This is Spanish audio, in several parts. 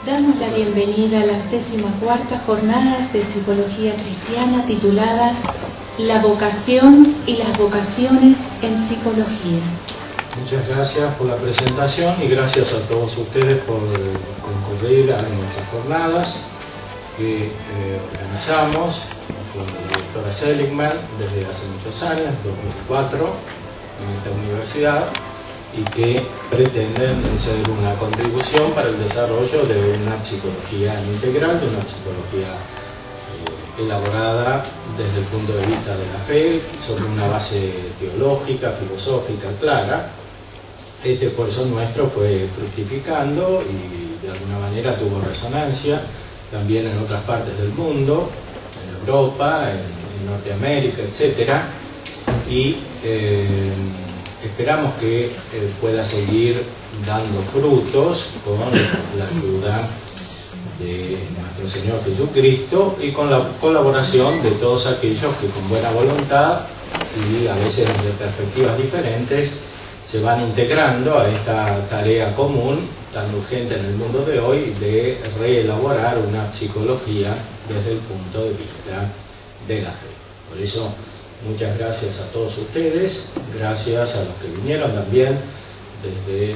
Damos la bienvenida a las 14ª jornadas de Psicología Cristiana tituladas La vocación y las vocaciones en psicología. Muchas gracias por la presentación y gracias a todos ustedes por concurrir a nuestras jornadas que organizamos con la doctora Seligman desde hace muchos años, 2004, en esta universidad, y que pretenden ser una contribución para el desarrollo de una psicología integral, de una psicología elaborada desde el punto de vista de la fe, sobre una base teológica, filosófica clara. Este esfuerzo nuestro fue fructificando y de alguna manera tuvo resonancia también en otras partes del mundo, en Europa, en Norteamérica, etc. Y esperamos que pueda seguir dando frutos con la ayuda de nuestro Señor Jesucristo y con la colaboración de todos aquellos que con buena voluntad y a veces desde perspectivas diferentes se van integrando a esta tarea común tan urgente en el mundo de hoy de reelaborar una psicología desde el punto de vista de la fe. Por eso, muchas gracias a todos ustedes, gracias a los que vinieron también desde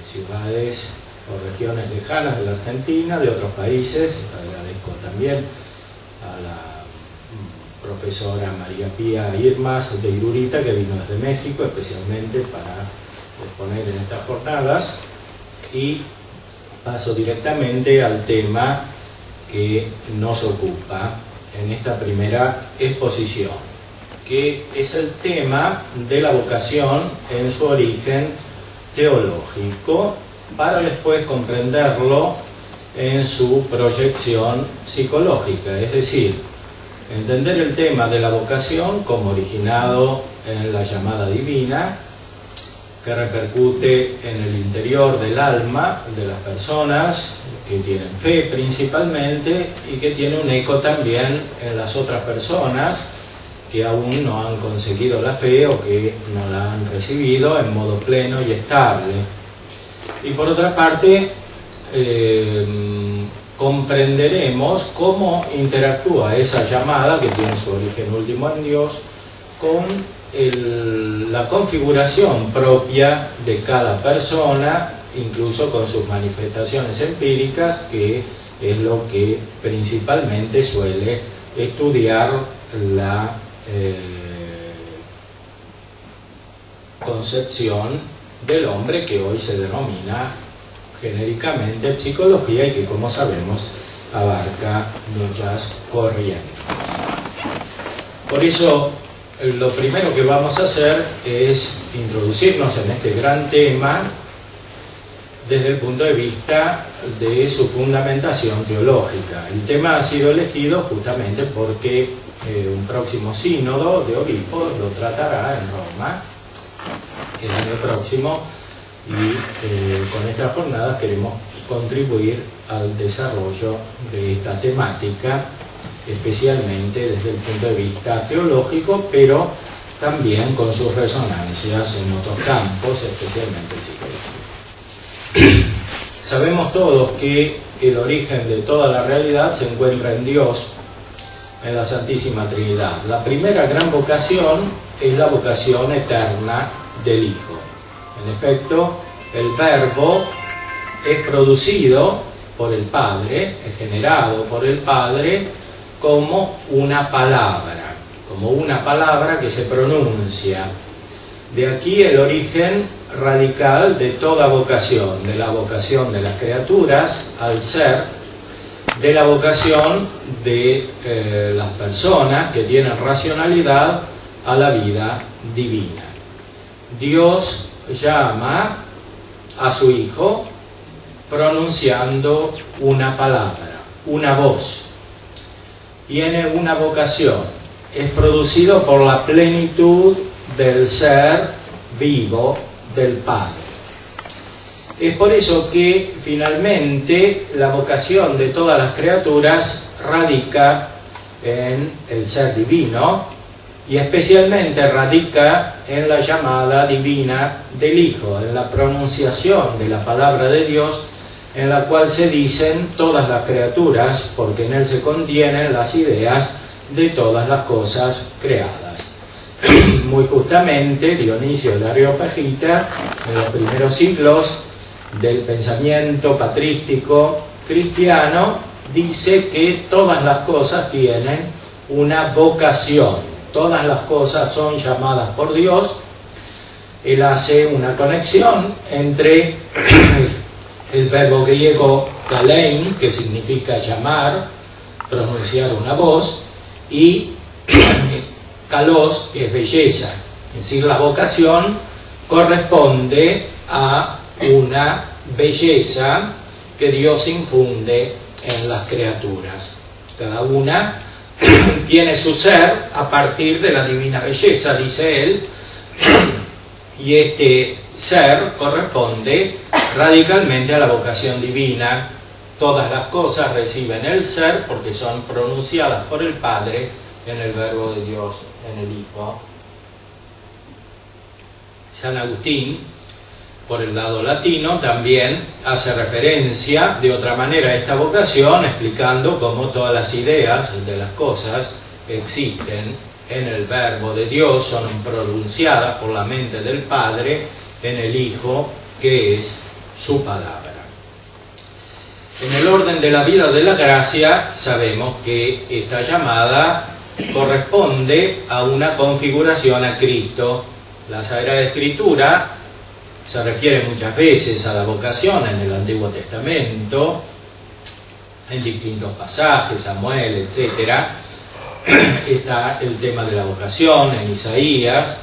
ciudades o regiones lejanas de la Argentina, de otros países. Agradezco también a la profesora María Pía Irmas de Irurita, que vino desde México especialmente para exponer en estas jornadas. Y paso directamente al tema que nos ocupa en esta primera exposición, que es el tema de la vocación en su origen teológico, para después comprenderlo en su proyección psicológica, es decir, entender el tema de la vocación como originado en la llamada divina, que repercute en el interior del alma de las personas que tienen fe principalmente y que tiene un eco también en las otras personas que aún no han conseguido la fe o que no la han recibido en modo pleno y estable. Y por otra parte, comprenderemos cómo interactúa esa llamada, que tiene su origen último en Dios, con la configuración propia de cada persona, incluso con sus manifestaciones empíricas, que es lo que principalmente suele estudiar la concepción del hombre, que hoy se denomina genéricamente psicología y que, como sabemos, abarca muchas corrientes. Por eso, lo primero que vamos a hacer es introducirnos en este gran tema desde el punto de vista de su fundamentación teológica. El tema ha sido elegido justamente porque un próximo sínodo de obispos lo tratará en Roma el año próximo, y con estas jornadas queremos contribuir al desarrollo de esta temática, especialmente desde el punto de vista teológico, pero también con sus resonancias en otros campos, especialmente en psicología. Sabemos todos que el origen de toda la realidad se encuentra en Dios, en la Santísima Trinidad. La primera gran vocación es la vocación eterna del Hijo. En efecto, el Verbo es producido por el Padre, es generado por el Padre como una palabra que se pronuncia. De aquí el origen radical de toda vocación, de la vocación de las criaturas al ser, de la vocación de las personas que tienen racionalidad a la vida divina. Dios llama a su Hijo pronunciando una palabra, una voz. Tiene una vocación, es producido por la plenitud del ser vivo del Padre. Es por eso que finalmente la vocación de todas las criaturas radica en el ser divino y especialmente radica en la llamada divina del Hijo, en la pronunciación de la palabra de Dios en la cual se dicen todas las criaturas, porque en él se contienen las ideas de todas las cosas creadas. Muy justamente, Dionisio el Areopagita, en los primeros siglos del pensamiento patrístico cristiano, dice que todas las cosas tienen una vocación, todas las cosas son llamadas por Dios. Él hace una conexión entre el verbo griego kalein, que significa llamar, pronunciar una voz, y kalos, que es belleza. Es decir, la vocación corresponde a una belleza que Dios infunde en las criaturas. Cada una tiene su ser a partir de la divina belleza, dice él, y este ser corresponde radicalmente a la vocación divina. Todas las cosas reciben el ser porque son pronunciadas por el Padre en el Verbo de Dios, en el Hijo. San Agustín, por el lado latino, también hace referencia de otra manera a esta vocación, explicando cómo todas las ideas de las cosas existen en el Verbo de Dios, son pronunciadas por la mente del Padre en el Hijo, que es su palabra. En el orden de la vida de la gracia, sabemos que esta llamada corresponde a una configuración a Cristo. La Sagrada Escritura se refiere muchas veces a la vocación en el Antiguo Testamento, en distintos pasajes, Samuel, etc. Está el tema de la vocación en Isaías,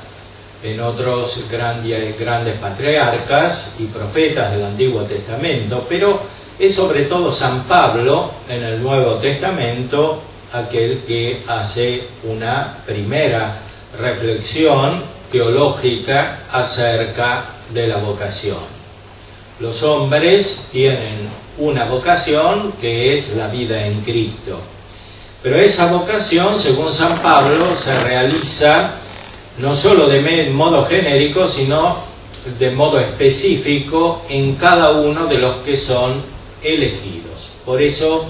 en otros grandes patriarcas y profetas del Antiguo Testamento, pero es sobre todo San Pablo en el Nuevo Testamento aquel que hace una primera reflexión teológica acerca de la vocación. Los hombres tienen una vocación que es la vida en Cristo, pero esa vocación, según San Pablo, se realiza no solo de modo genérico, sino de modo específico en cada uno de los que son elegidos. Por eso,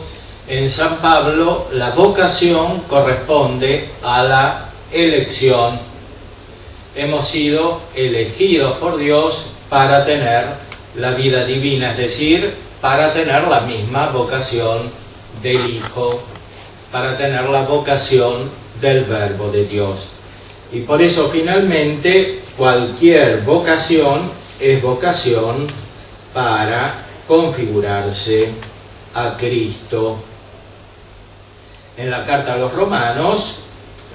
en San Pablo, la vocación corresponde a la elección. Hemos sido elegidos por Dios para tener la vida divina, es decir, para tener la misma vocación del Hijo, para tener la vocación del Verbo de Dios. Y por eso, finalmente, cualquier vocación es vocación para configurarse a Cristo. En la carta a los Romanos,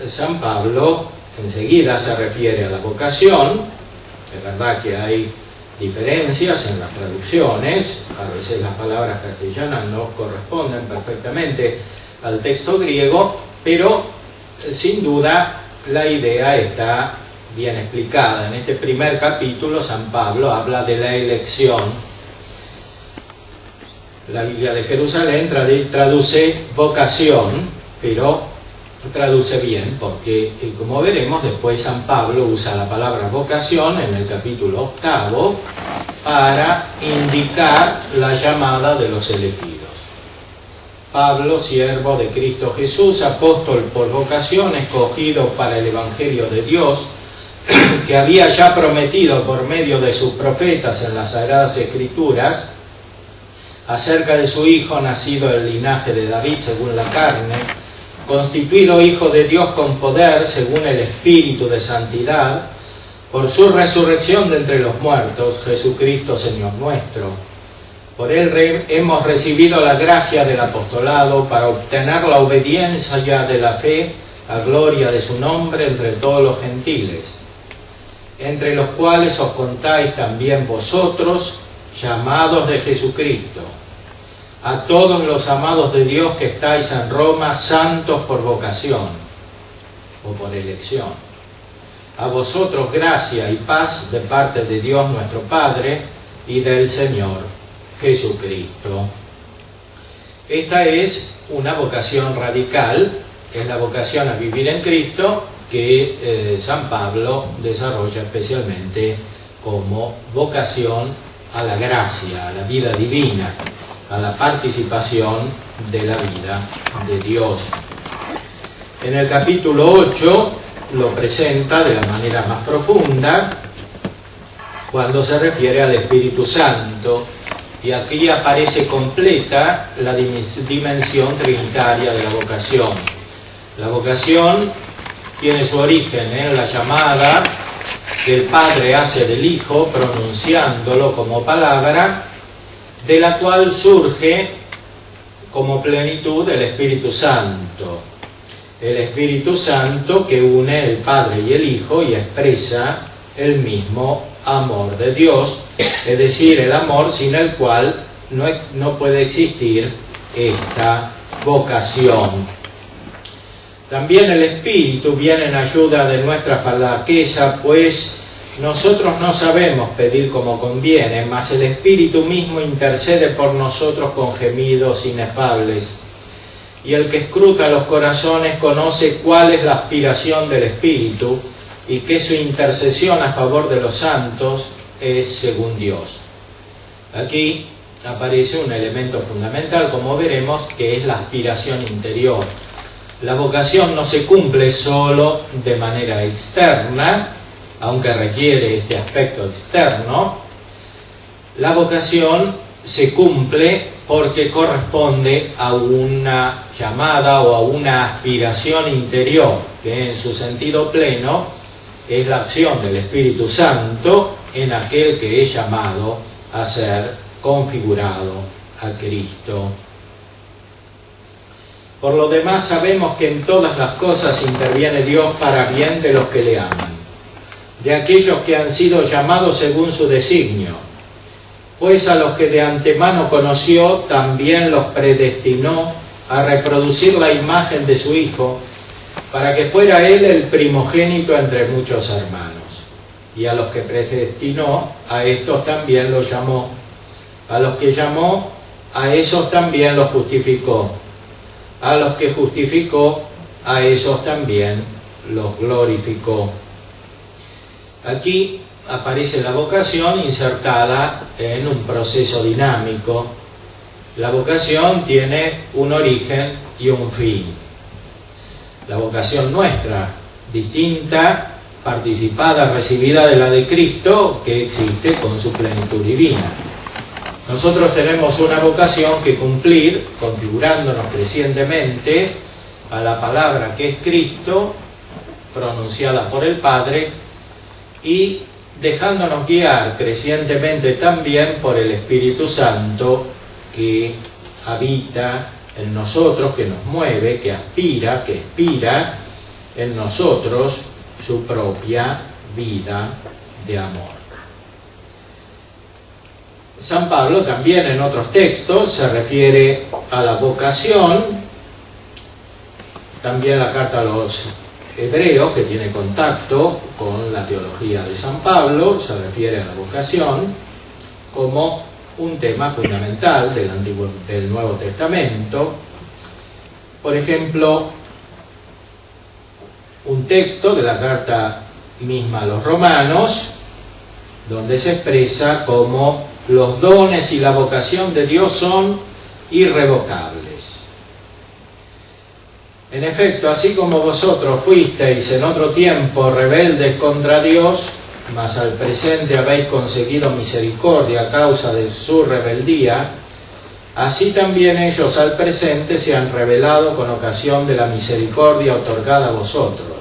San Pablo enseguida se refiere a la vocación. Es verdad que hay diferencias en las traducciones, a veces las palabras castellanas no corresponden perfectamente al texto griego, pero sin duda la idea está bien explicada. En este primer capítulo San Pablo habla de la elección. La Biblia de Jerusalén traduce vocación, pero traduce bien, porque como veremos después San Pablo usa la palabra vocación en el capítulo 8 para indicar la llamada de los elegidos. Pablo, siervo de Cristo Jesús, apóstol por vocación, escogido para el Evangelio de Dios, que había ya prometido por medio de sus profetas en las Sagradas Escrituras, acerca de su Hijo nacido del linaje de David según la carne, constituido Hijo de Dios con poder según el Espíritu de santidad, por su resurrección de entre los muertos, Jesucristo Señor nuestro. Por él hemos recibido la gracia del apostolado para obtener la obediencia ya de la fe a gloria de su nombre entre todos los gentiles, entre los cuales os contáis también vosotros, llamados de Jesucristo. A todos los amados de Dios que estáis en Roma, santos por vocación o por elección. A vosotros gracia y paz de parte de Dios nuestro Padre y del Señor Jesucristo. Esta es una vocación radical, es la vocación a vivir en Cristo que San Pablo desarrolla especialmente como vocación a la gracia, a la vida divina. a la participación de la vida de Dios. En el capítulo 8 lo presenta de la manera más profunda cuando se refiere al Espíritu Santo, y aquí aparece completa la dimensión trinitaria de la vocación. La vocación tiene su origen en la llamada que el Padre hace del Hijo, pronunciándolo como palabra, de la cual surge como plenitud el Espíritu Santo. El Espíritu Santo que une el Padre y el Hijo y expresa el mismo amor de Dios, es decir, el amor sin el cual no puede existir esta vocación. También el Espíritu viene en ayuda de nuestra flaqueza, pues nosotros no sabemos pedir como conviene, mas el Espíritu mismo intercede por nosotros con gemidos inefables. Y el que escruta los corazones conoce cuál es la aspiración del Espíritu, y que su intercesión a favor de los santos es según Dios. Aquí aparece un elemento fundamental, como veremos, que es la aspiración interior. La vocación no se cumple solo de manera externa, aunque requiere este aspecto externo. La vocación se cumple porque corresponde a una llamada o a una aspiración interior, que en su sentido pleno es la acción del Espíritu Santo en aquel que es llamado a ser configurado a Cristo. Por lo demás, sabemos que en todas las cosas interviene Dios para bien de los que le aman, de aquellos que han sido llamados según su designio. Pues a los que de antemano conoció, también los predestinó a reproducir la imagen de su Hijo, para que fuera Él el primogénito entre muchos hermanos. Y a los que predestinó, a estos también los llamó. A los que llamó, a esos también los justificó. A los que justificó, a esos también los glorificó. Aquí aparece la vocación insertada en un proceso dinámico. La vocación tiene un origen y un fin. La vocación nuestra, distinta, participada, recibida de la de Cristo, que existe con su plenitud divina. Nosotros tenemos una vocación que cumplir, configurándonos crecientemente a la palabra que es Cristo, pronunciada por el Padre, y dejándonos guiar crecientemente también por el Espíritu Santo que habita en nosotros, que nos mueve, que aspira, que expira en nosotros su propia vida de amor. San Pablo también en otros textos se refiere a la vocación, también la carta a los Hebreos, que tiene contacto con la teología de San Pablo, se refiere a la vocación como un tema fundamental del Nuevo Testamento. Por ejemplo, un texto de la carta misma a los Romanos, donde se expresa como los dones y la vocación de Dios son irrevocables. En efecto, así como vosotros fuisteis en otro tiempo rebeldes contra Dios, mas al presente habéis conseguido misericordia a causa de su rebeldía, así también ellos al presente se han rebelado con ocasión de la misericordia otorgada a vosotros,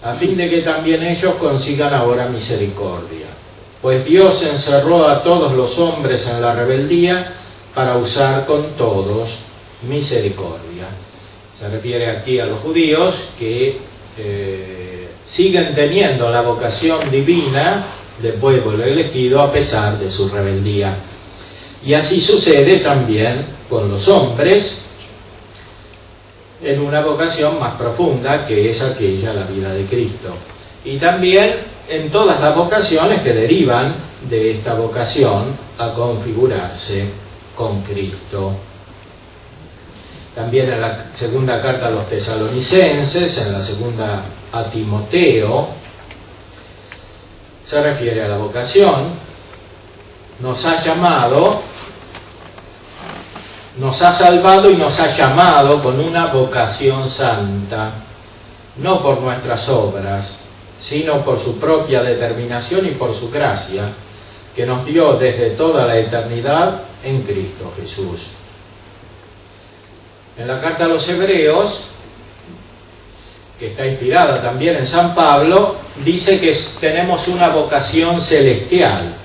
a fin de que también ellos consigan ahora misericordia. Pues Dios encerró a todos los hombres en la rebeldía para usar con todos misericordia. Se refiere aquí a los judíos que siguen teniendo la vocación divina de pueblo elegido a pesar de su rebeldía. Y así sucede también con los hombres en una vocación más profunda, que es aquella, la vida de Cristo. Y también en todas las vocaciones que derivan de esta vocación a configurarse con Cristo. También en la segunda carta a los tesalonicenses, en la segunda a Timoteo, se refiere a la vocación. Nos ha llamado nos ha salvado y nos ha llamado con una vocación santa, no por nuestras obras, sino por su propia determinación y por su gracia, que nos dio desde toda la eternidad en Cristo Jesús. En la carta a los Hebreos, que está inspirada también en San Pablo, dice que tenemos una vocación celestial.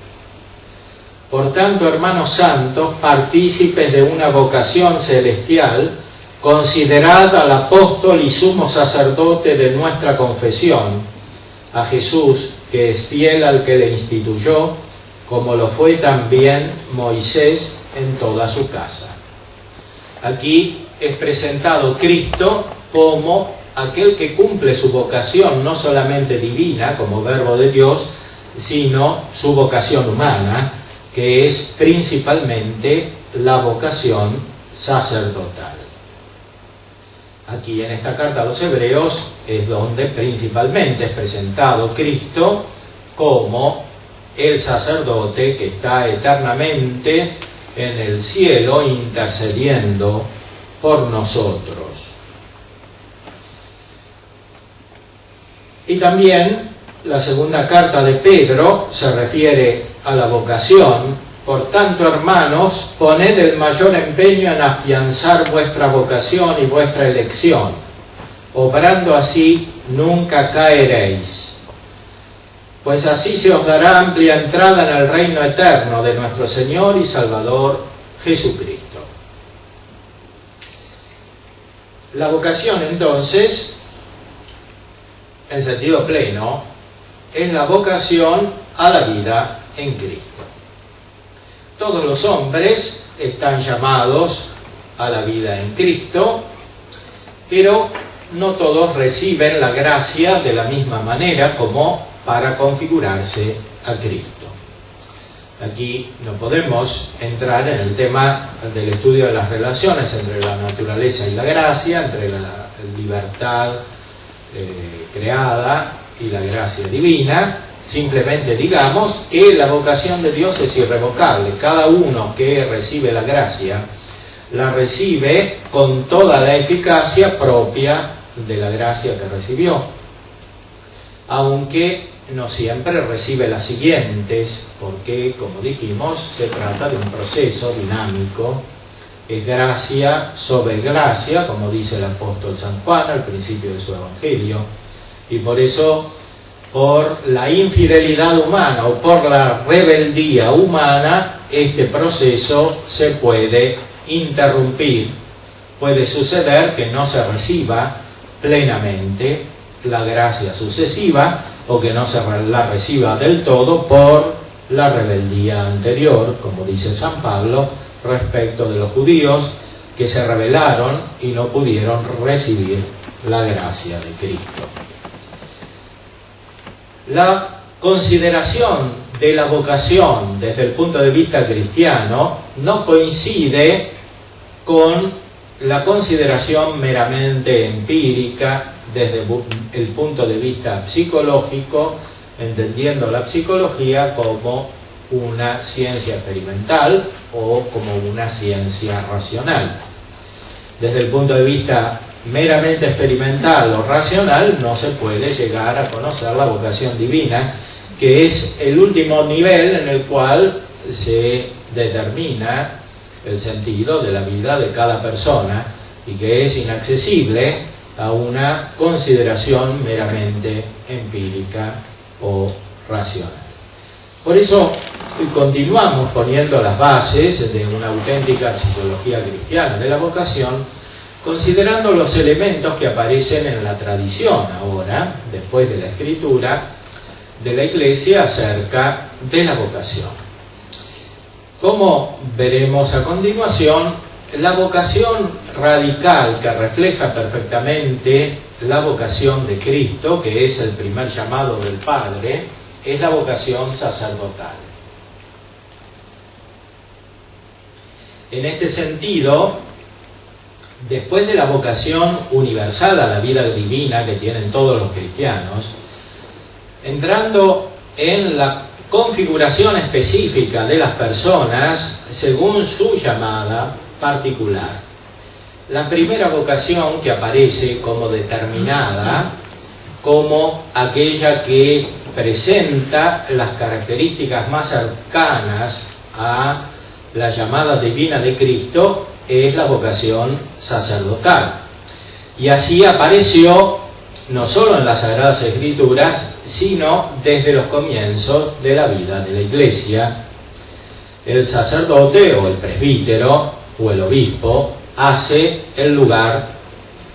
Por tanto, hermanos santos, partícipes de una vocación celestial, considerad al apóstol y sumo sacerdote de nuestra confesión, a Jesús, que es fiel al que le instituyó, como lo fue también Moisés en toda su casa. Aquí es presentado Cristo como aquel que cumple su vocación, no solamente divina, como verbo de Dios, sino su vocación humana, que es principalmente la vocación sacerdotal. Aquí en esta carta a los Hebreos es donde principalmente es presentado Cristo como el sacerdote que está eternamente en el cielo intercediendo por nosotros. Y también la segunda carta de Pedro se refiere a la vocación. Por tanto, hermanos, poned el mayor empeño en afianzar vuestra vocación y vuestra elección. Obrando así, nunca caeréis. Pues así se os dará amplia entrada en el reino eterno de nuestro Señor y Salvador Jesucristo. La vocación, entonces, en sentido pleno, es la vocación a la vida en Cristo. Todos los hombres están llamados a la vida en Cristo, pero no todos reciben la gracia de la misma manera como para configurarse a Cristo. Aquí no podemos entrar en el tema del estudio de las relaciones entre la naturaleza y la gracia, entre la libertad creada y la gracia divina. Simplemente digamos que la vocación de Dios es irrevocable. Cada uno que recibe la gracia, la recibe con toda la eficacia propia de la gracia que recibió. Aunque no siempre recibe las siguientes, porque, como dijimos, se trata de un proceso dinámico. Es gracia sobre gracia, como dice el apóstol San Juan al principio de su evangelio. Y por eso, por la infidelidad humana o por la rebeldía humana, este proceso se puede interrumpir. Puede suceder que no se reciba plenamente la gracia sucesiva o que no se la reciba del todo por la rebeldía anterior, como dice San Pablo, respecto de los judíos que se rebelaron y no pudieron recibir la gracia de Cristo. La consideración de la vocación desde el punto de vista cristiano no coincide con la consideración meramente empírica desde el punto de vista psicológico, entendiendo la psicología como una ciencia experimental o como una ciencia racional. Desde el punto de vista meramente experimental o racional no se puede llegar a conocer la vocación divina, que es el último nivel en el cual se determina el sentido de la vida de cada persona y que es inaccesible a una consideración meramente empírica o racional. Por eso continuamos poniendo las bases de una auténtica psicología cristiana de la vocación, considerando los elementos que aparecen en la tradición ahora, después de la Escritura, de la Iglesia acerca de la vocación. Como veremos a continuación, la vocación radical que refleja perfectamente la vocación de Cristo, que es el primer llamado del Padre, es la vocación sacerdotal. En este sentido, después de la vocación universal a la vida divina que tienen todos los cristianos, entrando en la configuración específica de las personas según su llamada, particular. La primera vocación que aparece como determinada, como aquella que presenta las características más cercanas a la llamada divina de Cristo, es la vocación sacerdotal. Y así apareció no solo en las Sagradas Escrituras, sino desde los comienzos de la vida de la Iglesia. El sacerdote o el presbítero o el obispo hace el lugar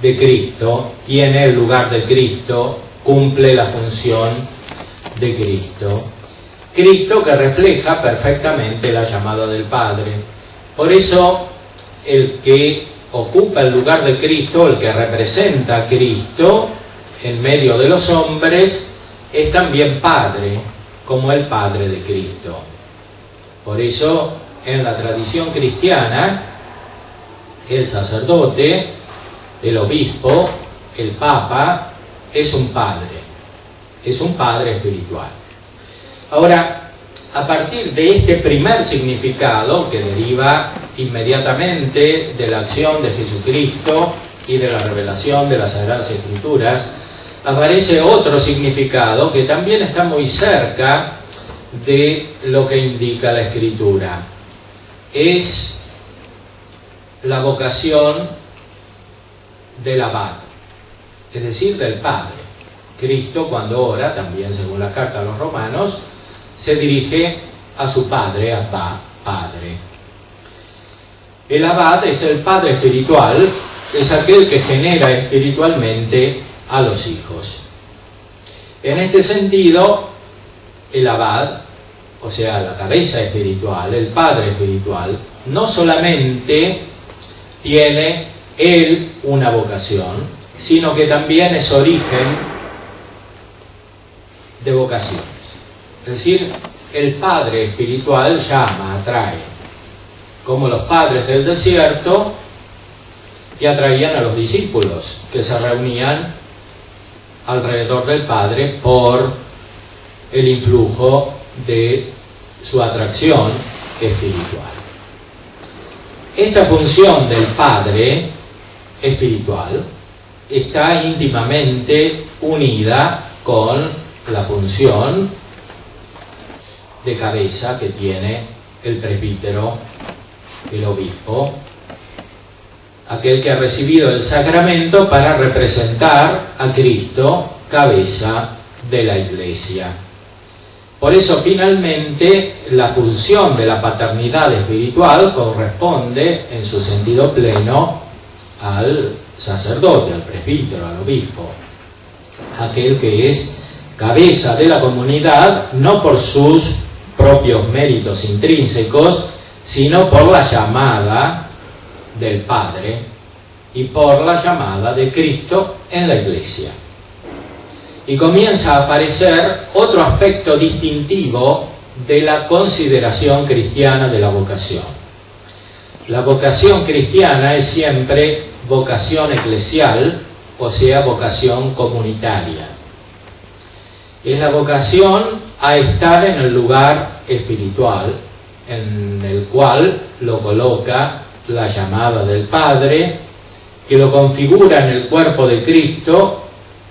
de Cristo, tiene el lugar de Cristo, cumple la función de Cristo. Cristo que refleja perfectamente la llamada del Padre. Por eso el que ocupa el lugar de Cristo, el que representa a Cristo en medio de los hombres, es también Padre, como el Padre de Cristo. Por eso en la tradición cristiana, el sacerdote, el obispo, el papa, es un padre espiritual. Ahora, a partir de este primer significado, que deriva inmediatamente de la acción de Jesucristo y de la revelación de las Sagradas Escrituras, aparece otro significado que también está muy cerca de lo que indica la Escritura. Es la vocación del abad, es decir, del Padre. Cristo, cuando ora, también según la carta a los romanos, se dirige a su Padre, Abba, Padre. El abad es el padre espiritual, es aquel que genera espiritualmente a los hijos. En este sentido, el abad, o sea, la cabeza espiritual, el padre espiritual, no solamente tiene él una vocación, sino que también es origen de vocaciones. Es decir, el padre espiritual llama, atrae, como los padres del desierto que atraían a los discípulos, que se reunían alrededor del Padre por el influjo de su atracción espiritual. Esta función del Padre espiritual está íntimamente unida con la función de cabeza que tiene el presbítero, el obispo, aquel que ha recibido el sacramento para representar a Cristo, cabeza de la Iglesia. Por eso, finalmente, la función de la paternidad espiritual corresponde, en su sentido pleno, al sacerdote, al presbítero, al obispo, aquel que es cabeza de la comunidad, no por sus propios méritos intrínsecos, sino por la llamada del Padre y por la llamada de Cristo en la Iglesia. Y comienza a aparecer otro aspecto distintivo de la consideración cristiana de la vocación. La vocación cristiana es siempre vocación eclesial, o sea, vocación comunitaria. Es la vocación a estar en el lugar espiritual, en el cual lo coloca la llamada del Padre, que lo configura en el cuerpo de Cristo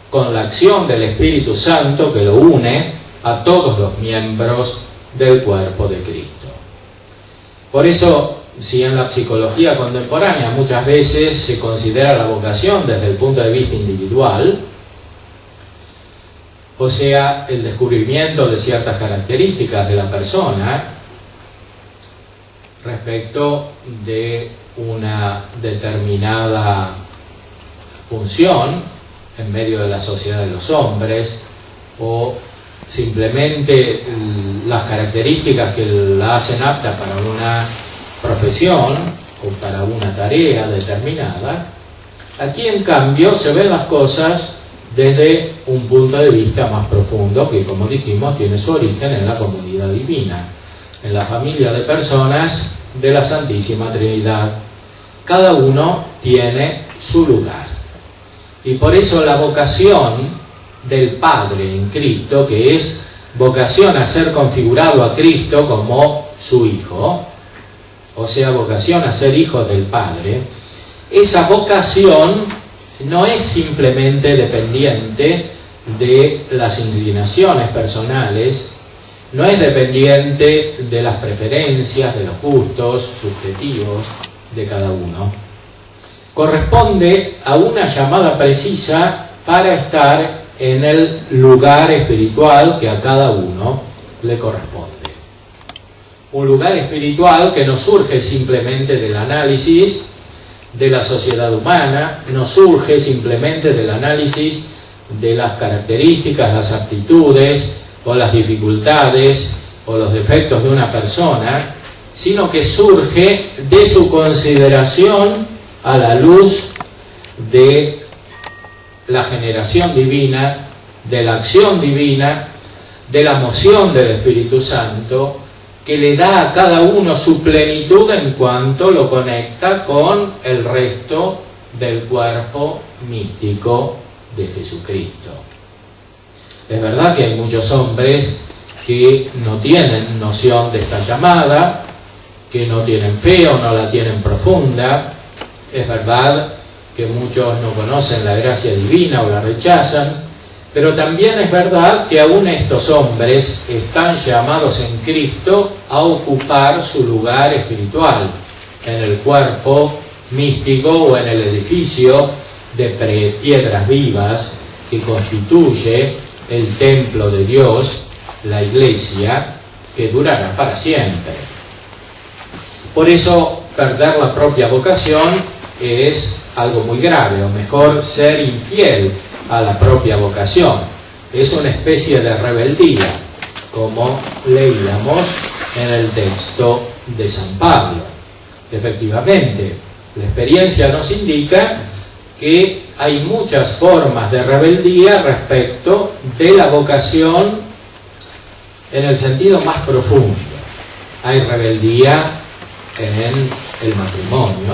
con la acción del Espíritu Santo que lo une a todos los miembros del cuerpo de Cristo. Por eso, si en la psicología contemporánea muchas veces se considera la vocación desde el punto de vista individual, o sea, el descubrimiento de ciertas características de la persona respecto de una determinada función en medio de la sociedad de los hombres, o simplemente las características que la hacen apta para una profesión o para una tarea determinada. Aquí, en cambio, se ven las cosas desde un punto de vista más profundo, que, como dijimos, tiene su origen en la comunidad divina, en la familia de personas de la Santísima Trinidad. Cada uno tiene su lugar. Y por eso la vocación del Padre en Cristo, que es vocación a ser configurado a Cristo como su Hijo, o sea, vocación a ser hijos del Padre, esa vocación no es simplemente dependiente de las inclinaciones personales, no es dependiente de las preferencias, de los gustos subjetivos de cada uno. Corresponde a una llamada precisa para estar en el lugar espiritual que a cada uno le corresponde. Un lugar espiritual que no surge simplemente del análisis de la sociedad humana, no surge simplemente del análisis de las características, las aptitudes o las dificultades o los defectos de una persona, sino que surge de su consideración a la luz de la generación divina, de la acción divina, de la moción del Espíritu Santo, que le da a cada uno su plenitud en cuanto lo conecta con el resto del cuerpo místico de Jesucristo. Es verdad que hay muchos hombres que no tienen noción de esta llamada, que no tienen fe o no la tienen profunda. Es verdad que muchos no conocen la gracia divina o la rechazan, pero también es verdad que aún estos hombres están llamados en Cristo a ocupar su lugar espiritual en el cuerpo místico o en el edificio de piedras vivas que constituye el templo de Dios, la Iglesia, que durará para siempre. Por eso, perder la propia vocación es algo muy grave, o mejor, ser infiel a la propia vocación. Es una especie de rebeldía, como leíamos en el texto de San Pablo. Efectivamente, la experiencia nos indica que hay muchas formas de rebeldía respecto de la vocación en el sentido más profundo. Hay rebeldía en el matrimonio,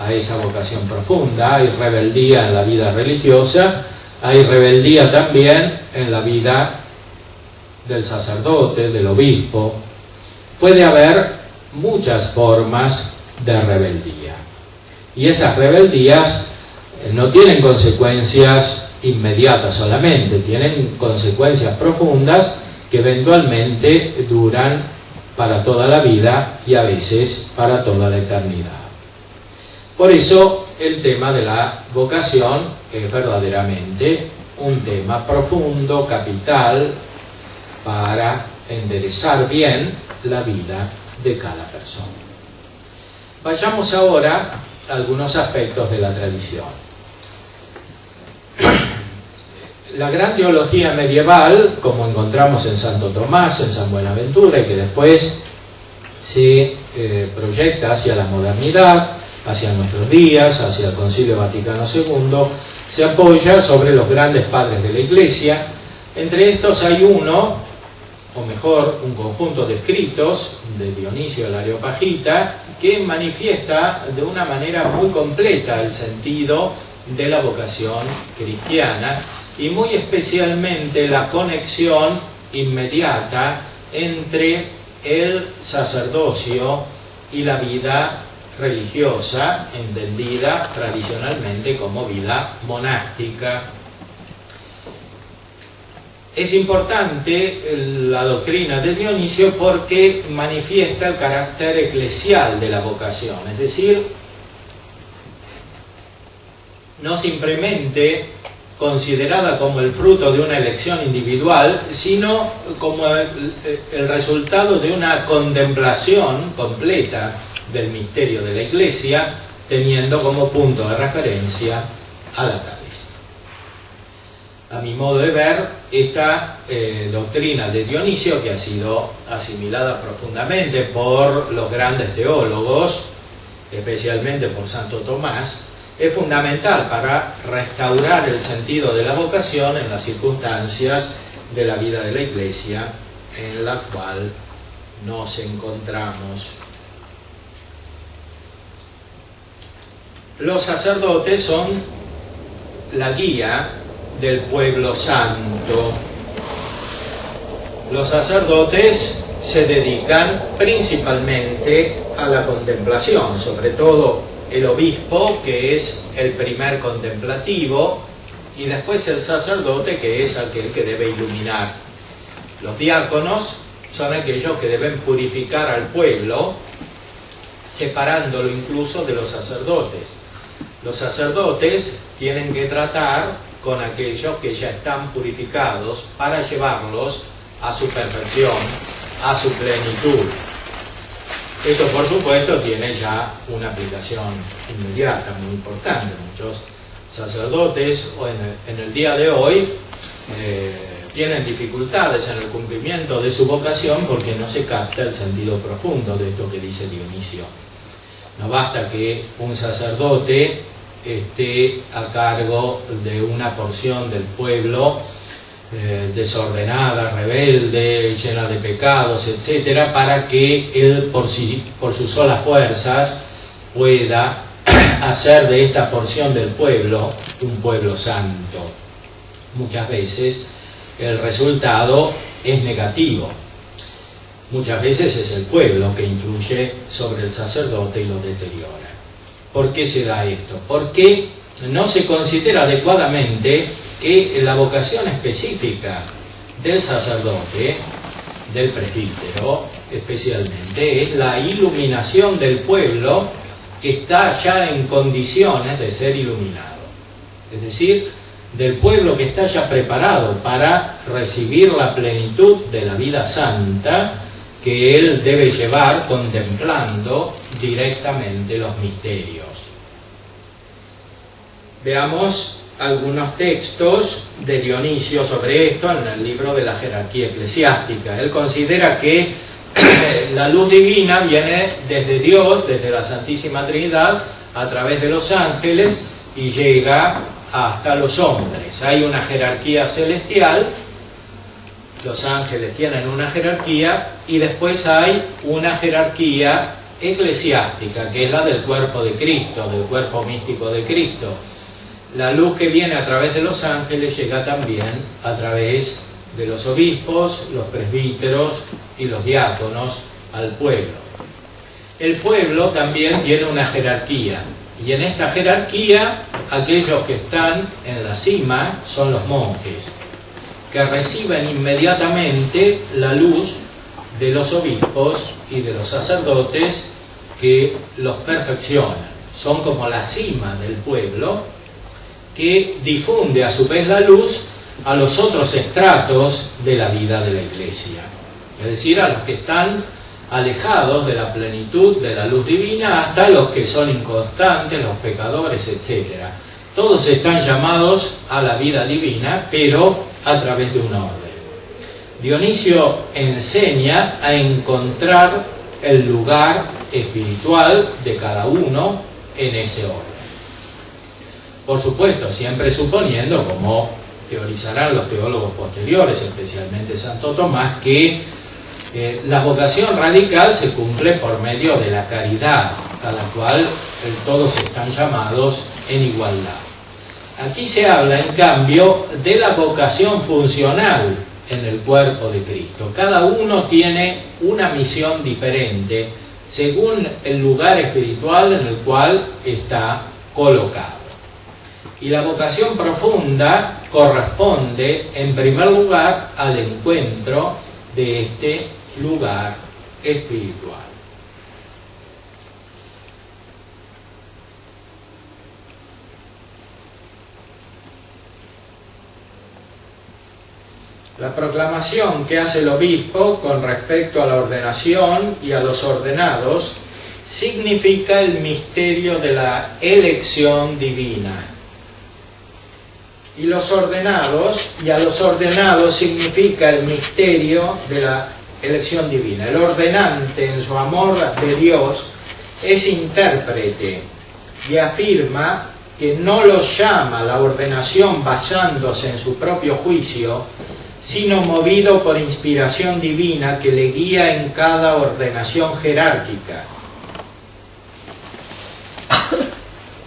hay esa vocación profunda, hay rebeldía en la vida religiosa, hay rebeldía también en la vida del sacerdote, del obispo. Puede haber muchas formas de rebeldía. Y esas rebeldías no tienen consecuencias inmediatas solamente, tienen consecuencias profundas que eventualmente duran para toda la vida y a veces para toda la eternidad. Por eso el tema de la vocación es verdaderamente un tema profundo, capital, para enderezar bien la vida de cada persona. Vayamos ahora a algunos aspectos de la tradición. La gran teología medieval, como encontramos en Santo Tomás, en San Buenaventura, y que después se proyecta hacia la modernidad, hacia nuestros días, hacia el Concilio Vaticano II, se apoya sobre los grandes padres de la Iglesia. Entre estos hay uno, o mejor, un conjunto de escritos de Dionisio el Areopagita, que manifiesta de una manera muy completa el sentido de la vocación cristiana y muy especialmente la conexión inmediata entre el sacerdocio y la vida religiosa, entendida tradicionalmente como vida monástica. Es importante la doctrina de Dionisio porque manifiesta el carácter eclesial de la vocación, es decir, no simplemente considerada como el fruto de una elección individual, sino como el resultado de una contemplación completa del misterio de la Iglesia, teniendo como punto de referencia a la cabeza. A mi modo de ver, esta doctrina de Dionisio, que ha sido asimilada profundamente por los grandes teólogos, especialmente por Santo Tomás, es fundamental para restaurar el sentido de la vocación en las circunstancias de la vida de la Iglesia en la cual nos encontramos. Los sacerdotes son la guía del pueblo santo. Los sacerdotes se dedican principalmente a la contemplación, sobre todo el obispo, que es el primer contemplativo, y después el sacerdote, que es aquel que debe iluminar. Los diáconos son aquellos que deben purificar al pueblo, separándolo incluso de los sacerdotes. Los sacerdotes tienen que tratar con aquellos que ya están purificados para llevarlos a su perfección, a su plenitud. Esto, por supuesto, tiene ya una aplicación inmediata, muy importante. Muchos sacerdotes en el día de hoy tienen dificultades en el cumplimiento de su vocación porque no se capta el sentido profundo de esto que dice Dionisio. No basta que un sacerdote esté a cargo de una porción del pueblo desordenada, rebelde, llena de pecados, etcétera, para que él por sus solas fuerzas pueda hacer de esta porción del pueblo un pueblo santo. Muchas veces el resultado es negativo. Muchas veces es el pueblo que influye sobre el sacerdote y lo deteriora. ¿Por qué se da esto? Porque no se considera adecuadamente que la vocación específica del sacerdote, del presbítero especialmente, es la iluminación del pueblo que está ya en condiciones de ser iluminado. Es decir, del pueblo que está ya preparado para recibir la plenitud de la vida santa que él debe llevar contemplando directamente los misterios. Veamos algunos textos de Dionisio sobre esto en el libro de la jerarquía eclesiástica. Él considera que la luz divina viene desde Dios, desde la Santísima Trinidad, a través de los ángeles y llega hasta los hombres. Hay una jerarquía celestial, los ángeles tienen una jerarquía, y después hay una jerarquía eclesiástica, que es la del cuerpo de Cristo, del cuerpo místico de Cristo. La luz que viene a través de los ángeles llega también a través de los obispos, los presbíteros y los diáconos al pueblo. El pueblo también tiene una jerarquía, y en esta jerarquía aquellos que están en la cima son los monjes, que reciben inmediatamente la luz de los obispos y de los sacerdotes que los perfeccionan. Son como la cima del pueblo que difunde a su vez la luz a los otros estratos de la vida de la Iglesia. Es decir, a los que están alejados de la plenitud de la luz divina hasta los que son inconstantes, los pecadores, etc. Todos están llamados a la vida divina, pero a través de un orden. Dionisio enseña a encontrar el lugar espiritual de cada uno en ese orden. Por supuesto, siempre suponiendo, como teorizarán los teólogos posteriores, especialmente Santo Tomás, que la vocación radical se cumple por medio de la caridad, a la cual todos están llamados en igualdad. Aquí se habla, en cambio, de la vocación funcional en el cuerpo de Cristo. Cada uno tiene una misión diferente según el lugar espiritual en el cual está colocado. Y la vocación profunda corresponde, en primer lugar, al encuentro de este lugar espiritual. La proclamación que hace el obispo con respecto a la ordenación y a los ordenados significa el misterio de la elección divina. Y los ordenados, y a los ordenados significa el misterio de la elección divina. El ordenante, en su amor de Dios, es intérprete y afirma que no los llama la ordenación basándose en su propio juicio, sino movido por inspiración divina que le guía en cada ordenación jerárquica.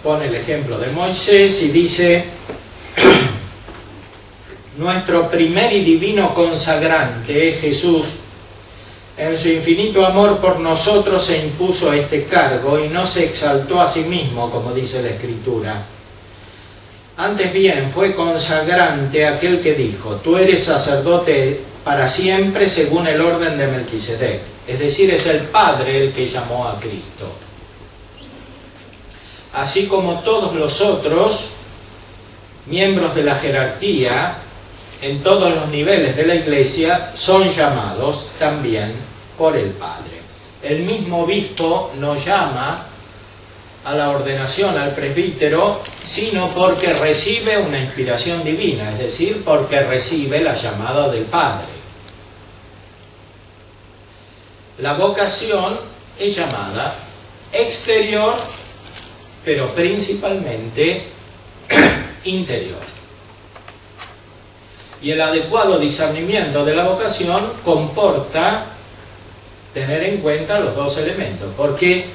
Pone el ejemplo de Moisés y dice: nuestro primer y divino consagrante, Jesús, en su infinito amor por nosotros se impuso este cargo y no se exaltó a sí mismo, como dice la Escritura. Antes bien, fue consagrante aquel que dijo: tú eres sacerdote para siempre según el orden de Melquisedec. Es decir, es el Padre el que llamó a Cristo. Así como todos los otros miembros de la jerarquía, en todos los niveles de la Iglesia, son llamados también por el Padre. El mismo obispo no llama a la ordenación al presbítero, sino porque recibe una inspiración divina, es decir, porque recibe la llamada del Padre. La vocación es llamada exterior, pero principalmente interior. Y el adecuado discernimiento de la vocación comporta tener en cuenta los dos elementos, porque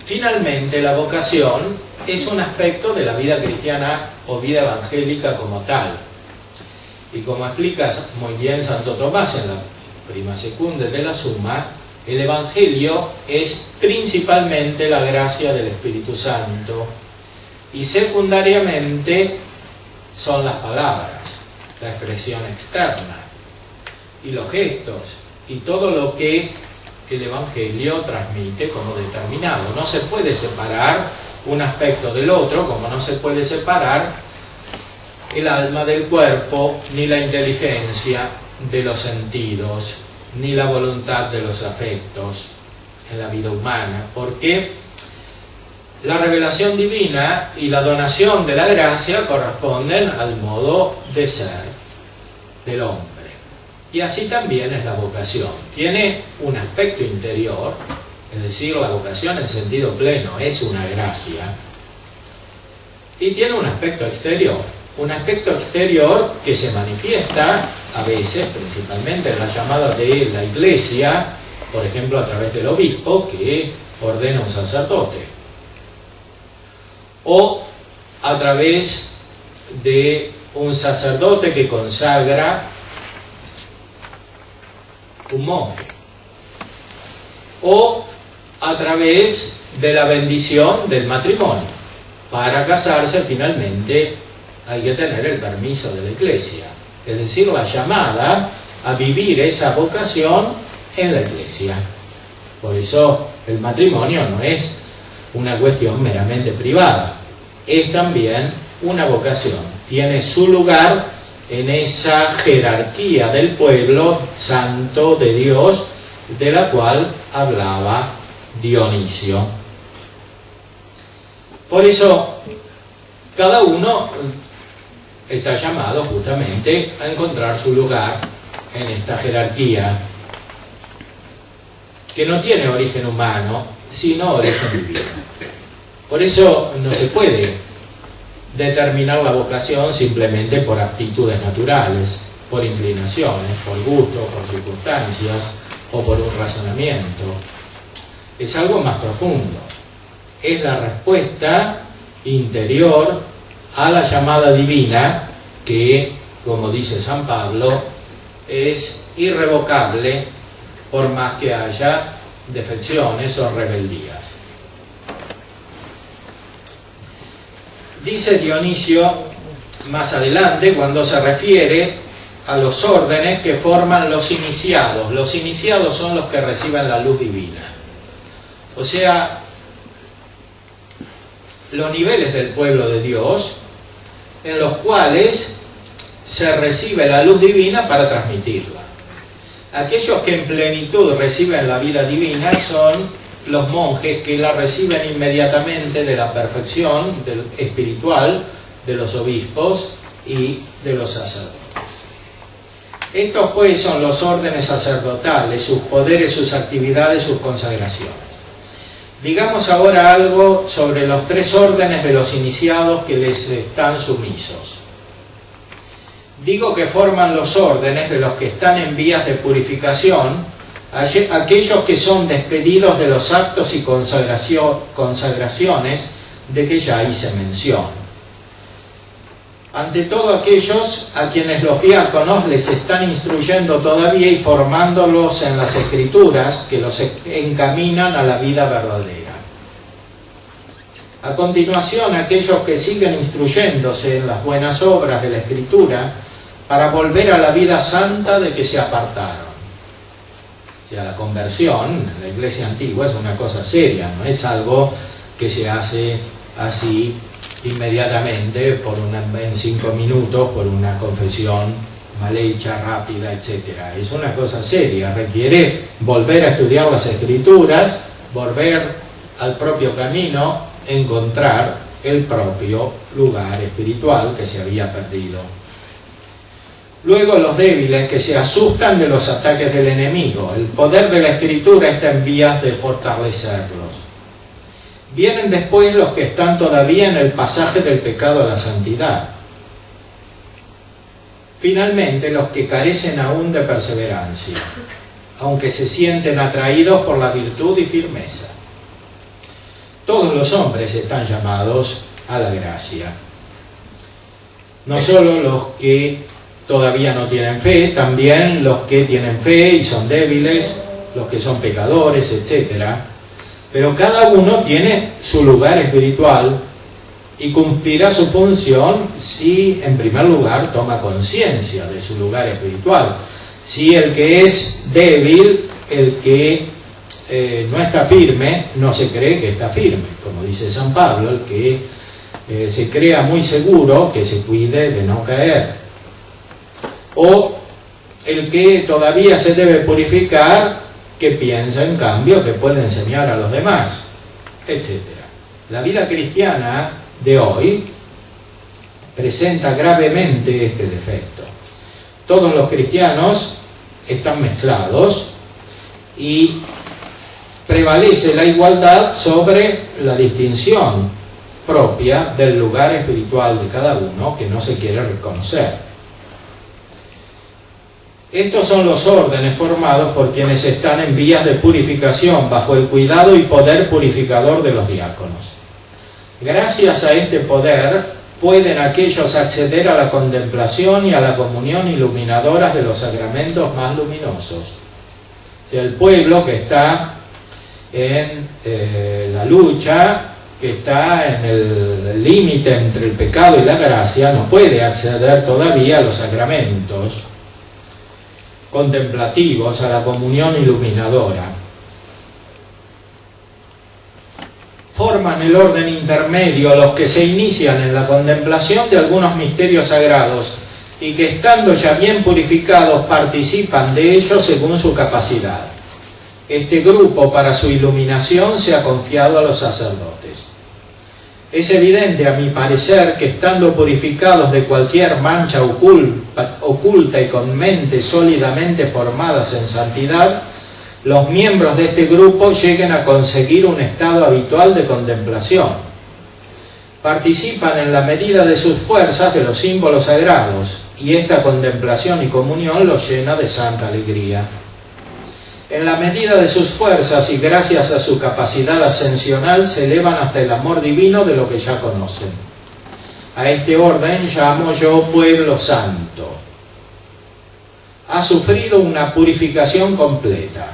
finalmente la vocación es un aspecto de la vida cristiana o vida evangélica como tal. Y como explica muy bien Santo Tomás en la prima secunde de la Summa, el Evangelio es principalmente la gracia del Espíritu Santo y secundariamente son las palabras, la expresión externa y los gestos y todo lo que el Evangelio transmite como determinado. No se puede separar un aspecto del otro, como no se puede separar el alma del cuerpo, ni la inteligencia de los sentidos, ni la voluntad de los afectos en la vida humana, porque la revelación divina y la donación de la gracia corresponden al modo de ser del hombre. Y así también es la vocación. Tiene un aspecto interior, es decir, la vocación en sentido pleno es una gracia, y tiene un aspecto exterior que se manifiesta a veces, principalmente en la llamada de la Iglesia, por ejemplo a través del obispo que ordena un sacerdote, o a través de un sacerdote que consagra un monje, o a través de la bendición del matrimonio. Para casarse finalmente hay que tener el permiso de la Iglesia, es decir, la llamada a vivir esa vocación en la Iglesia. Por eso el matrimonio no es una cuestión meramente privada, es también una vocación, tiene su lugar en esa jerarquía del pueblo santo de Dios de la cual hablaba Dionisio. Por eso cada uno está llamado justamente a encontrar su lugar en esta jerarquía que no tiene origen humano, sino origen divino. Por eso no se puede determinar la vocación simplemente por aptitudes naturales, por inclinaciones, por gustos, por circunstancias o por un razonamiento. Es algo más profundo. Es la respuesta interior a la llamada divina que, como dice San Pablo, es irrevocable por más que haya defecciones o rebeldías. Dice Dionisio más adelante cuando se refiere a los órdenes que forman los iniciados. Los iniciados son los que reciben la luz divina. O sea, los niveles del pueblo de Dios en los cuales se recibe la luz divina para transmitirla. Aquellos que en plenitud reciben la vida divina son los monjes que la reciben inmediatamente de la perfección espiritual de los obispos y de los sacerdotes. Estos pues son los órdenes sacerdotales, sus poderes, sus actividades, sus consagraciones. Digamos ahora algo sobre los tres órdenes de los iniciados que les están sumisos. Digo que forman los órdenes de los que están en vías de purificación, aquellos que son despedidos de los actos y consagraciones de que ya hice mención. ante todo aquellos a quienes los diáconos les están instruyendo todavía y formándolos en las Escrituras que los encaminan a la vida verdadera. A continuación, aquellos que siguen instruyéndose en las buenas obras de la Escritura para volver a la vida santa de que se apartaron. O sea, la conversión en la Iglesia antigua es una cosa seria, no es algo que se hace así inmediatamente en 5 minutos por una confesión mal hecha, rápida, etc. Es una cosa seria, requiere volver a estudiar las Escrituras, volver al propio camino, encontrar el propio lugar espiritual que se había perdido. Luego los débiles que se asustan de los ataques del enemigo. El poder de la Escritura está en vías de fortalecerlos. Vienen después los que están todavía en el pasaje del pecado a la santidad. Finalmente los que carecen aún de perseverancia, aunque se sienten atraídos por la virtud y firmeza. Todos los hombres están llamados a la gracia. No solo los que todavía no tienen fe, también los que tienen fe y son débiles, los que son pecadores, etc. Pero cada uno tiene su lugar espiritual y cumplirá su función si, en primer lugar, toma conciencia de su lugar espiritual. Si el que es débil, el que no está firme, no se cree que está firme. Como dice San Pablo, el que se crea muy seguro, que se cuide de no caer. O el que todavía se debe purificar, que piensa en cambio que puede enseñar a los demás, etc. La vida cristiana de hoy presenta gravemente este defecto. Todos los cristianos están mezclados y prevalece la igualdad sobre la distinción propia del lugar espiritual de cada uno que no se quiere reconocer. Estos son los órdenes formados por quienes están en vías de purificación bajo el cuidado y poder purificador de los diáconos. Gracias a este poder pueden aquellos acceder a la contemplación y a la comunión iluminadoras de los sacramentos más luminosos. O sea, el pueblo que está en la lucha, que está en el límite entre el pecado y la gracia, no puede acceder todavía a los sacramentos contemplativos, a la comunión iluminadora. Forman el orden intermedio los que se inician en la contemplación de algunos misterios sagrados y que, estando ya bien purificados, participan de ellos según su capacidad. Este grupo, para su iluminación, se ha confiado a los sacerdotes. Es evidente, a mi parecer, que estando purificados de cualquier mancha oculta y con mentes sólidamente formadas en santidad, los miembros de este grupo lleguen a conseguir un estado habitual de contemplación. Participan en la medida de sus fuerzas de los símbolos sagrados, y esta contemplación y comunión los llena de santa alegría. En la medida de sus fuerzas y gracias a su capacidad ascensional se elevan hasta el amor divino de lo que ya conocen. A este orden llamo yo pueblo santo. Ha sufrido una purificación completa,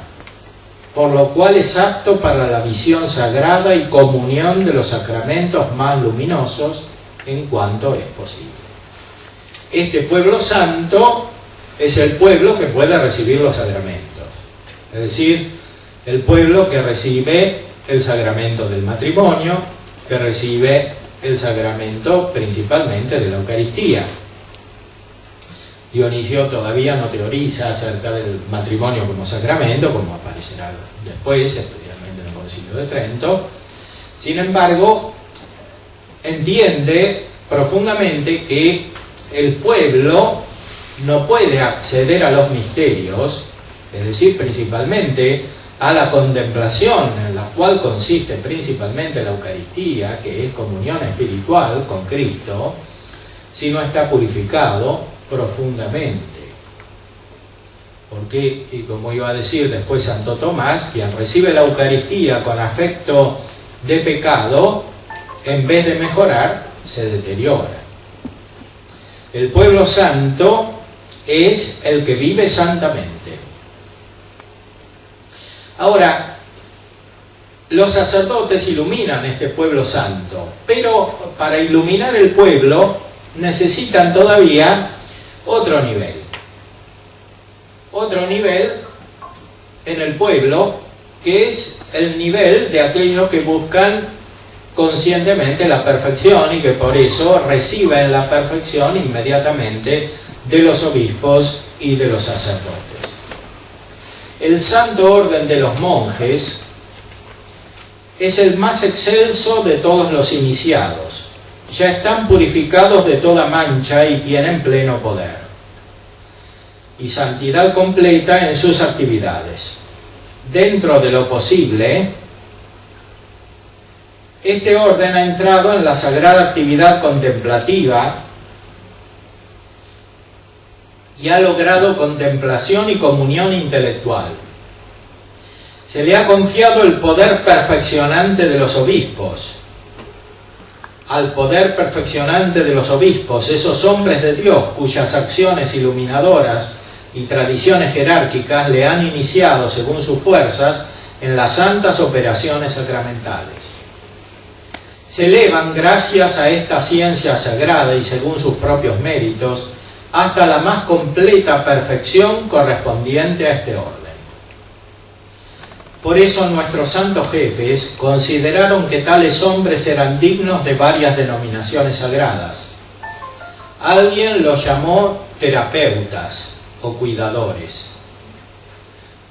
por lo cual es apto para la visión sagrada y comunión de los sacramentos más luminosos en cuanto es posible. Este pueblo santo es el pueblo que puede recibir los sacramentos. Es decir, el pueblo que recibe el sacramento del matrimonio, que recibe el sacramento principalmente de la Eucaristía. Dionisio todavía no teoriza acerca del matrimonio como sacramento, como aparecerá después, especialmente en el Concilio de Trento. Sin embargo, entiende profundamente que el pueblo no puede acceder a los misterios, es decir, principalmente a la contemplación, en la cual consiste principalmente la Eucaristía, que es comunión espiritual con Cristo, si no está purificado profundamente. Porque, y como iba a decir después Santo Tomás, quien recibe la Eucaristía con afecto de pecado, en vez de mejorar, se deteriora. El pueblo santo es el que vive santamente. Ahora, los sacerdotes iluminan este pueblo santo, pero para iluminar el pueblo necesitan todavía otro nivel. Otro nivel en el pueblo, que es el nivel de aquellos que buscan conscientemente la perfección y que por eso reciben la perfección inmediatamente de los obispos y de los sacerdotes. El santo orden de los monjes es el más excelso de todos los iniciados. Ya están purificados de toda mancha y tienen pleno poder y santidad completa en sus actividades. Dentro de lo posible, este orden ha entrado en la sagrada actividad contemplativa y ha logrado contemplación y comunión intelectual. Se le ha confiado el poder perfeccionante de los obispos. Al poder perfeccionante de los obispos, esos hombres de Dios cuyas acciones iluminadoras y tradiciones jerárquicas le han iniciado según sus fuerzas en las santas operaciones sacramentales. Se elevan gracias a esta ciencia sagrada y según sus propios méritos hasta la más completa perfección correspondiente a este orden. Por eso nuestros santos jefes consideraron que tales hombres eran dignos de varias denominaciones sagradas. Alguien los llamó terapeutas o cuidadores.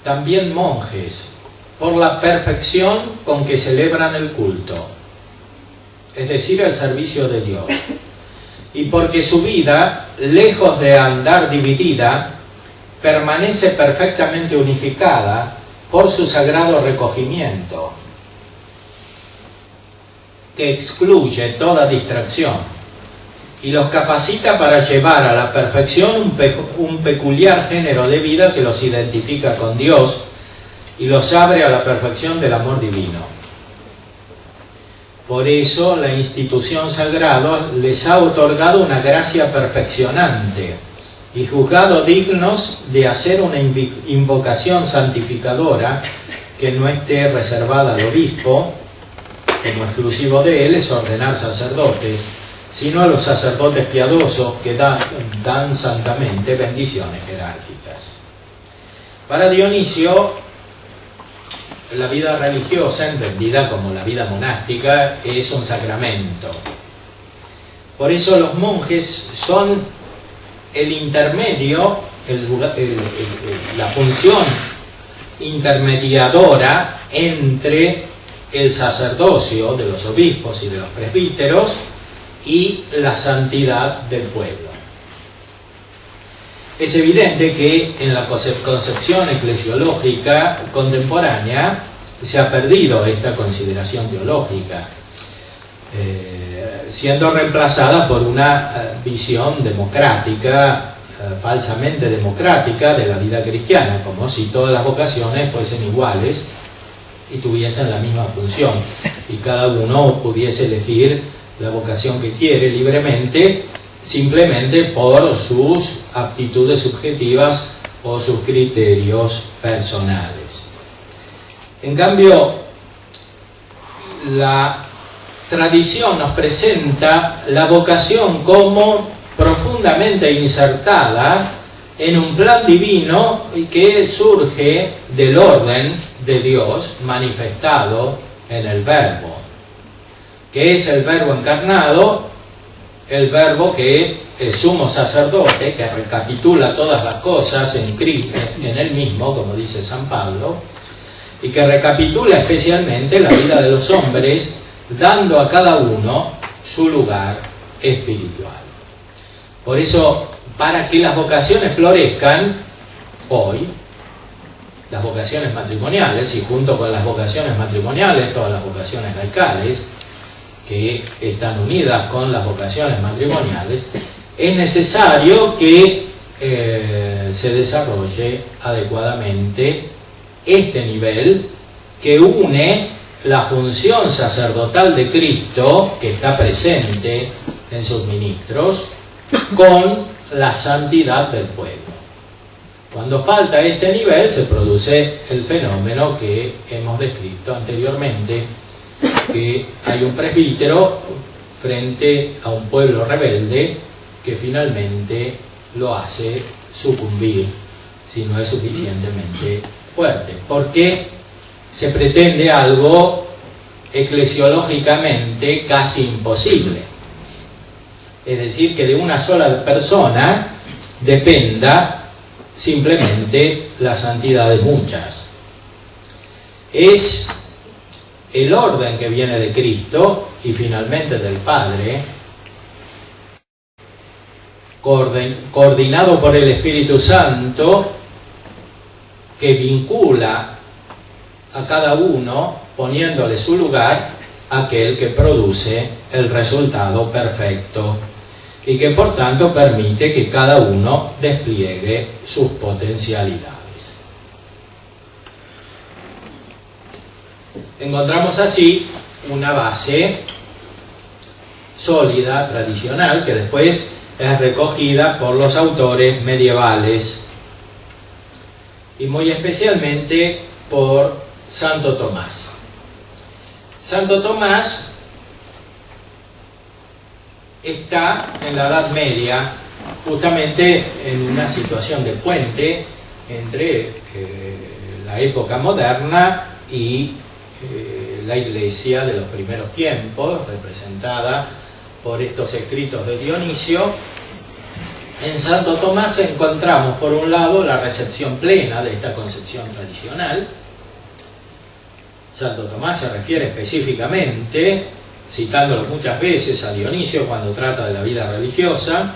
También monjes, por la perfección con que celebran el culto, es decir, el servicio de Dios. Y porque su vida, lejos de andar dividida, permanece perfectamente unificada por su sagrado recogimiento, que excluye toda distracción y los capacita para llevar a la perfección un peculiar género de vida que los identifica con Dios y los abre a la perfección del amor divino. Por eso la institución sagrada les ha otorgado una gracia perfeccionante y juzgado dignos de hacer una invocación santificadora que no esté reservada al obispo, como exclusivo de él es ordenar sacerdotes, sino a los sacerdotes piadosos que dan santamente bendiciones jerárquicas. Para Dionisio, la vida religiosa, entendida como la vida monástica, es un sacramento. Por eso los monjes son el intermedio, la función intermediadora entre el sacerdocio de los obispos y de los presbíteros y la santidad del pueblo. Es evidente que en la concepción eclesiológica contemporánea se ha perdido esta consideración teológica, siendo reemplazada por una visión democrática, falsamente democrática de la vida cristiana, como si todas las vocaciones fuesen iguales y tuviesen la misma función, y cada uno pudiese elegir la vocación que quiere libremente, simplemente por sus aptitudes subjetivas o sus criterios personales. En cambio, la tradición nos presenta la vocación como profundamente insertada en un plan divino que surge del orden de Dios manifestado en el Verbo, que es el Verbo encarnado, el Verbo que es sumo sacerdote, que recapitula todas las cosas en él mismo, como dice San Pablo, y que recapitula especialmente la vida de los hombres, dando a cada uno su lugar espiritual. Por eso, para que las vocaciones florezcan hoy, las vocaciones matrimoniales, y junto con las vocaciones matrimoniales, todas las vocaciones laicales, que están unidas con las vocaciones matrimoniales, es necesario que se desarrolle adecuadamente este nivel que une la función sacerdotal de Cristo, que está presente en sus ministros, con la santidad del pueblo. Cuando falta este nivel se produce el fenómeno que hemos descrito anteriormente, que hay un presbítero frente a un pueblo rebelde que finalmente lo hace sucumbir si no es suficientemente fuerte, porque se pretende algo eclesiológicamente casi imposible, es decir, que de una sola persona dependa simplemente la santidad de muchas. Es el orden que viene de Cristo y finalmente del Padre, coordinado por el Espíritu Santo, que vincula a cada uno, poniéndole su lugar, aquel que produce el resultado perfecto y que por tanto permite que cada uno despliegue sus potencialidades. Encontramos así una base sólida, tradicional, que después es recogida por los autores medievales y muy especialmente por Santo Tomás. Santo Tomás está en la Edad Media justamente en una situación de puente entre la época moderna y la Iglesia de los primeros tiempos, representada por estos escritos de Dionisio. En Santo Tomás encontramos, por un lado, la recepción plena de esta concepción tradicional. Santo Tomás se refiere específicamente, citándolo muchas veces, a Dionisio cuando trata de la vida religiosa.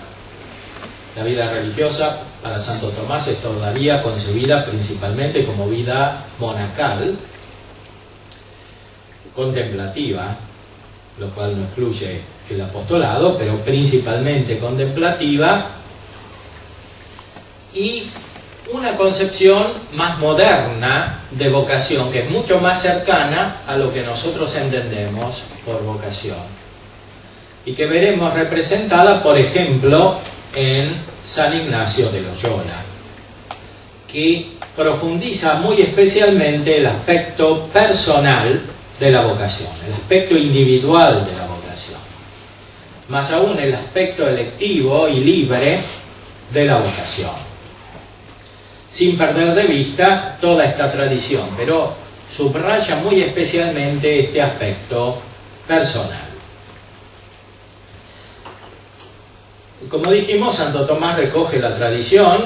La vida religiosa para Santo Tomás es todavía concebida principalmente como vida monacal, contemplativa, lo cual no excluye el apostolado, pero principalmente contemplativa, y una concepción más moderna de vocación, que es mucho más cercana a lo que nosotros entendemos por vocación, y que veremos representada, por ejemplo, en San Ignacio de Loyola, que profundiza muy especialmente el aspecto personal de la vocación, el aspecto individual de la vocación, más aún el aspecto electivo y libre de la vocación, sin perder de vista toda esta tradición, pero subraya muy especialmente este aspecto personal. Como dijimos, Santo Tomás recoge la tradición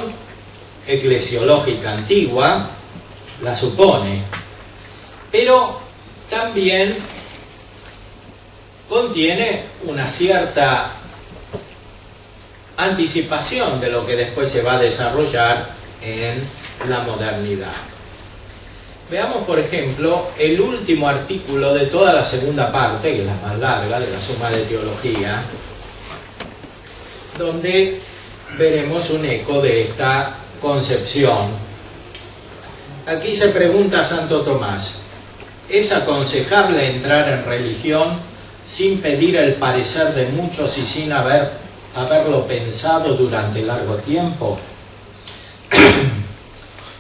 eclesiológica antigua, la supone, pero también contiene una cierta anticipación de lo que después se va a desarrollar en la modernidad. Veamos, por ejemplo, el último artículo de toda la segunda parte, que es la más larga, de la Suma de Teología, donde veremos un eco de esta concepción. Aquí se pregunta a Santo Tomás: ¿es aconsejable entrar en religión sin pedir el parecer de muchos y sin haberlo pensado durante largo tiempo?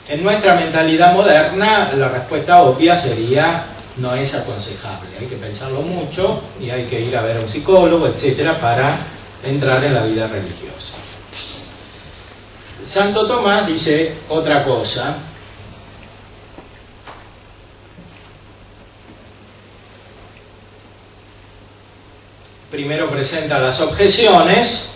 En nuestra mentalidad moderna, la respuesta obvia sería: no es aconsejable, hay que pensarlo mucho y hay que ir a ver a un psicólogo, etcétera, para entrar en la vida religiosa. Santo Tomás dice otra cosa. Primero presenta las objeciones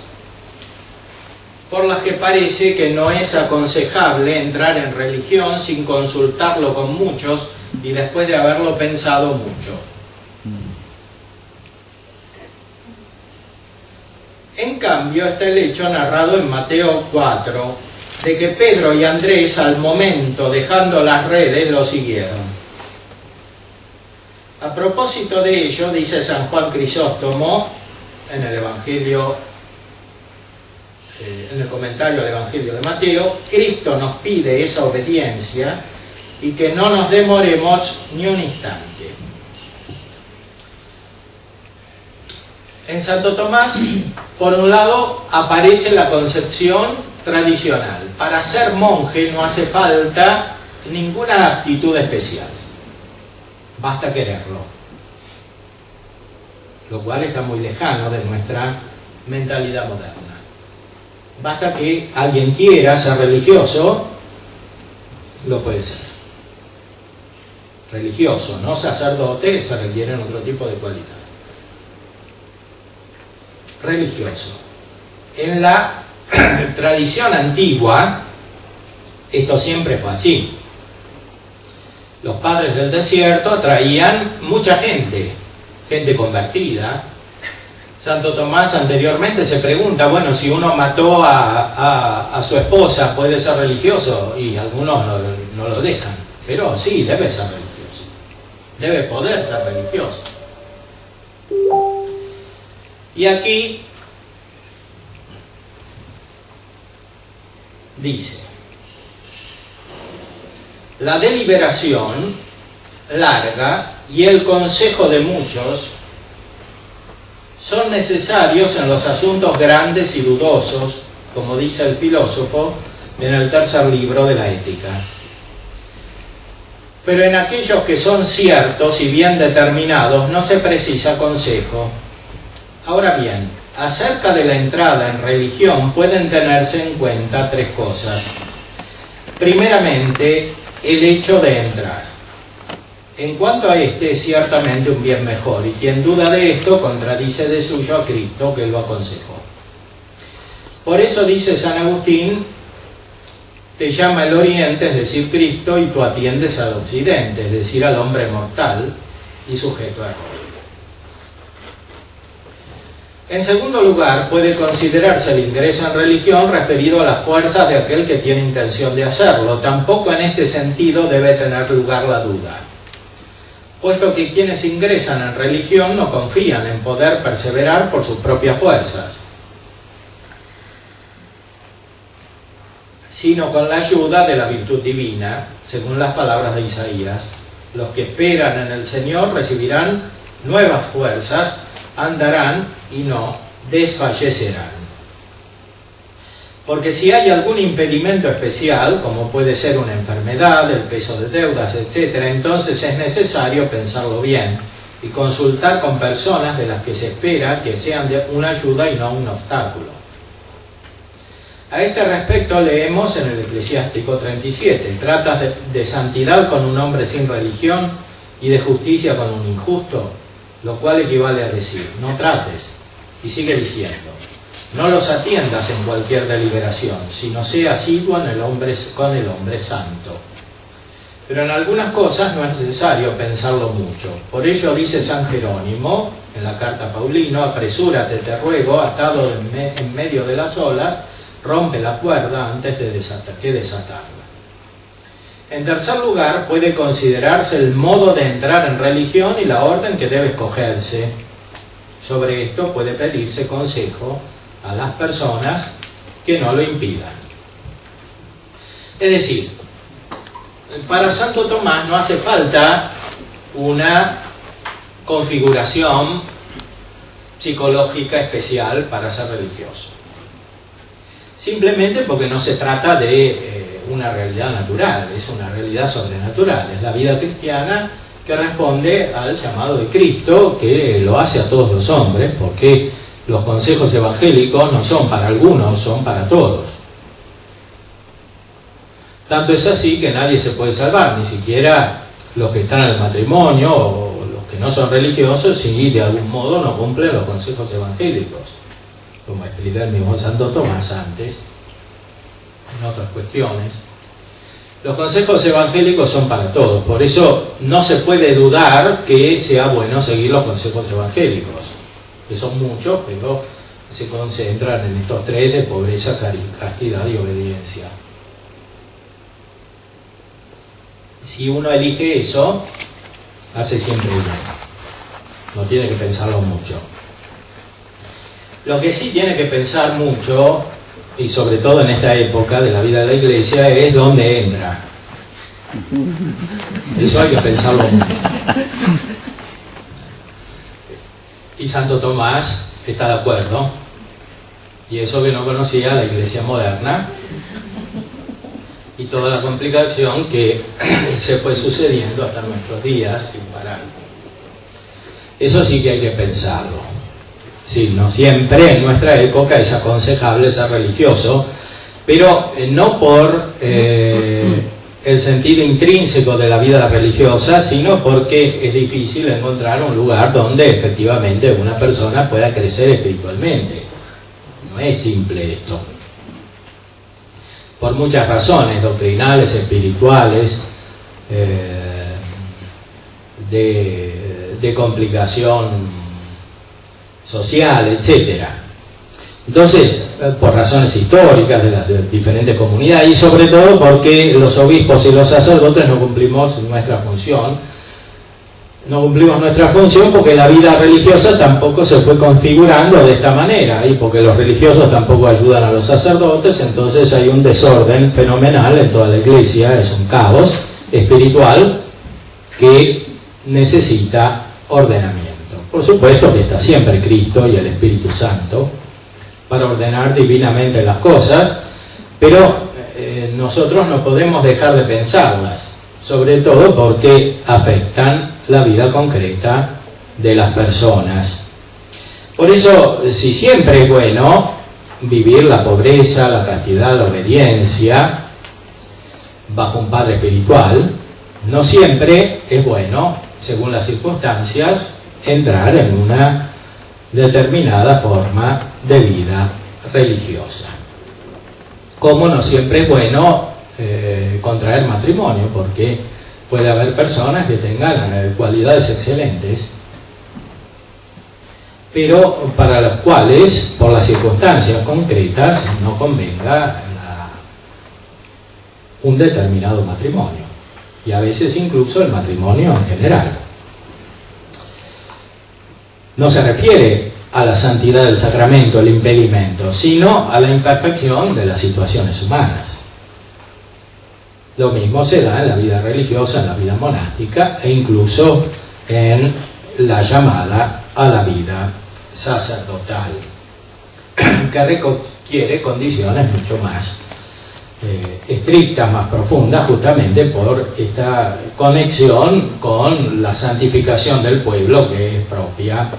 por las que parece que no es aconsejable entrar en religión sin consultarlo con muchos y después de haberlo pensado mucho. En cambio, está el hecho narrado en Mateo 4, de que Pedro y Andrés, al momento, dejando las redes, lo siguieron. A propósito de ello, dice San Juan Crisóstomo en el Evangelio, en el comentario al Evangelio de Mateo: Cristo nos pide esa obediencia y que no nos demoremos ni un instante. En Santo Tomás, por un lado, aparece la concepción tradicional. Para ser monje no hace falta ninguna aptitud especial. Basta quererlo. Lo cual está muy lejano de nuestra mentalidad moderna. Basta que alguien quiera ser religioso, lo puede ser. Religioso, no sacerdote, se requieren otro tipo de cualidades. Religioso. En la tradición antigua, esto siempre fue así. Los padres del desierto atraían mucha gente convertida. Santo Tomás anteriormente se pregunta, bueno, si uno mató a su esposa, ¿puede ser religioso? Y algunos no lo dejan, pero sí, debe ser religioso. Debe poder ser religioso. Y aquí dice, la deliberación larga y el consejo de muchos son necesarios en los asuntos grandes y dudosos, como dice el filósofo en el tercer libro de la Ética. Pero en aquellos que son ciertos y bien determinados no se precisa consejo. Ahora bien, acerca de la entrada en religión pueden tenerse en cuenta tres cosas. Primeramente, el hecho de entrar. En cuanto a este, es ciertamente un bien mejor, y quien duda de esto contradice de suyo a Cristo, que lo aconsejó. Por eso dice San Agustín, te llama el oriente, es decir, Cristo, y tú atiendes al occidente, es decir, al hombre mortal y sujeto a error. En segundo lugar, puede considerarse el ingreso en religión referido a las fuerzas de aquel que tiene intención de hacerlo. Tampoco en este sentido debe tener lugar la duda, puesto que quienes ingresan en religión no confían en poder perseverar por sus propias fuerzas, sino con la ayuda de la virtud divina, según las palabras de Isaías. Los que esperan en el Señor recibirán nuevas fuerzas, andarán y no desfallecerán. Porque si hay algún impedimento especial, como puede ser una enfermedad, el peso de deudas, etc., entonces es necesario pensarlo bien y consultar con personas de las que se espera que sean de una ayuda y no un obstáculo. A este respecto leemos en el Eclesiástico 37, tratas de santidad con un hombre sin religión y de justicia con un injusto, lo cual equivale a decir, no trates. Y sigue diciendo, no los atiendas en cualquier deliberación, sino sea asiduo con el hombre santo. Pero en algunas cosas no es necesario pensarlo mucho. Por ello dice San Jerónimo, en la carta a Paulino, apresúrate, te ruego, atado en medio de las olas, rompe la cuerda antes de desatarla. En tercer lugar, puede considerarse el modo de entrar en religión y la orden que debe escogerse. Sobre esto puede pedirse consejo a las personas que no lo impidan. Es decir, para Santo Tomás no hace falta una configuración psicológica especial para ser religioso. Simplemente porque no se trata de una realidad natural, es una realidad sobrenatural, es la vida cristiana que responde al llamado de Cristo, que lo hace a todos los hombres, porque los consejos evangélicos no son para algunos, son para todos. Tanto es así que nadie se puede salvar, ni siquiera los que están en el matrimonio o los que no son religiosos, si de algún modo no cumplen los consejos evangélicos, como explica el mismo Santo Tomás antes, en otras cuestiones. Los consejos evangélicos son para todos, por eso no se puede dudar que sea bueno seguir los consejos evangélicos, que son muchos, pero se concentran en estos tres de pobreza, castidad y obediencia. Si uno elige eso, hace siempre bien, no tiene que pensarlo mucho. Lo que sí tiene que pensar mucho, y sobre todo en esta época de la vida de la Iglesia, es dónde entra. Eso hay que pensarlo mucho. Y Santo Tomás está de acuerdo, y eso que no conocía la iglesia moderna y toda la complicación que se fue sucediendo hasta nuestros días sin parar. Eso sí que hay que pensarlo. Sí, no siempre en nuestra época es aconsejable ser religioso, pero no por el sentido intrínseco de la vida religiosa, sino porque es difícil encontrar un lugar donde efectivamente una persona pueda crecer espiritualmente. No es simple esto. Por muchas razones doctrinales, espirituales, de complicación social, etc. Entonces, por razones históricas de las diferentes comunidades, y sobre todo porque los obispos y los sacerdotes no cumplimos nuestra función. No cumplimos nuestra función porque la vida religiosa tampoco se fue configurando de esta manera, y porque los religiosos tampoco ayudan a los sacerdotes. Entonces hay un desorden fenomenal en toda la iglesia, es un caos espiritual que necesita ordenamiento. Por supuesto que está siempre Cristo y el Espíritu Santo para ordenar divinamente las cosas, pero nosotros no podemos dejar de pensarlas, sobre todo porque afectan la vida concreta de las personas. Por eso, si siempre es bueno vivir la pobreza, la castidad, la obediencia bajo un padre espiritual, no siempre es bueno, según las circunstancias, entrar en una determinada forma de vida religiosa. Como no siempre es bueno contraer matrimonio, porque puede haber personas que tengan cualidades excelentes, pero para las cuales, por las circunstancias concretas, no convenga un determinado matrimonio, y a veces incluso el matrimonio en general. No se refiere a la santidad del sacramento, el impedimento, sino a la imperfección de las situaciones humanas. Lo mismo se da en la vida religiosa, en la vida monástica, e incluso en la llamada a la vida sacerdotal, que requiere condiciones mucho más estrictas, más profundas, justamente por esta conexión con la santificación del pueblo que es propia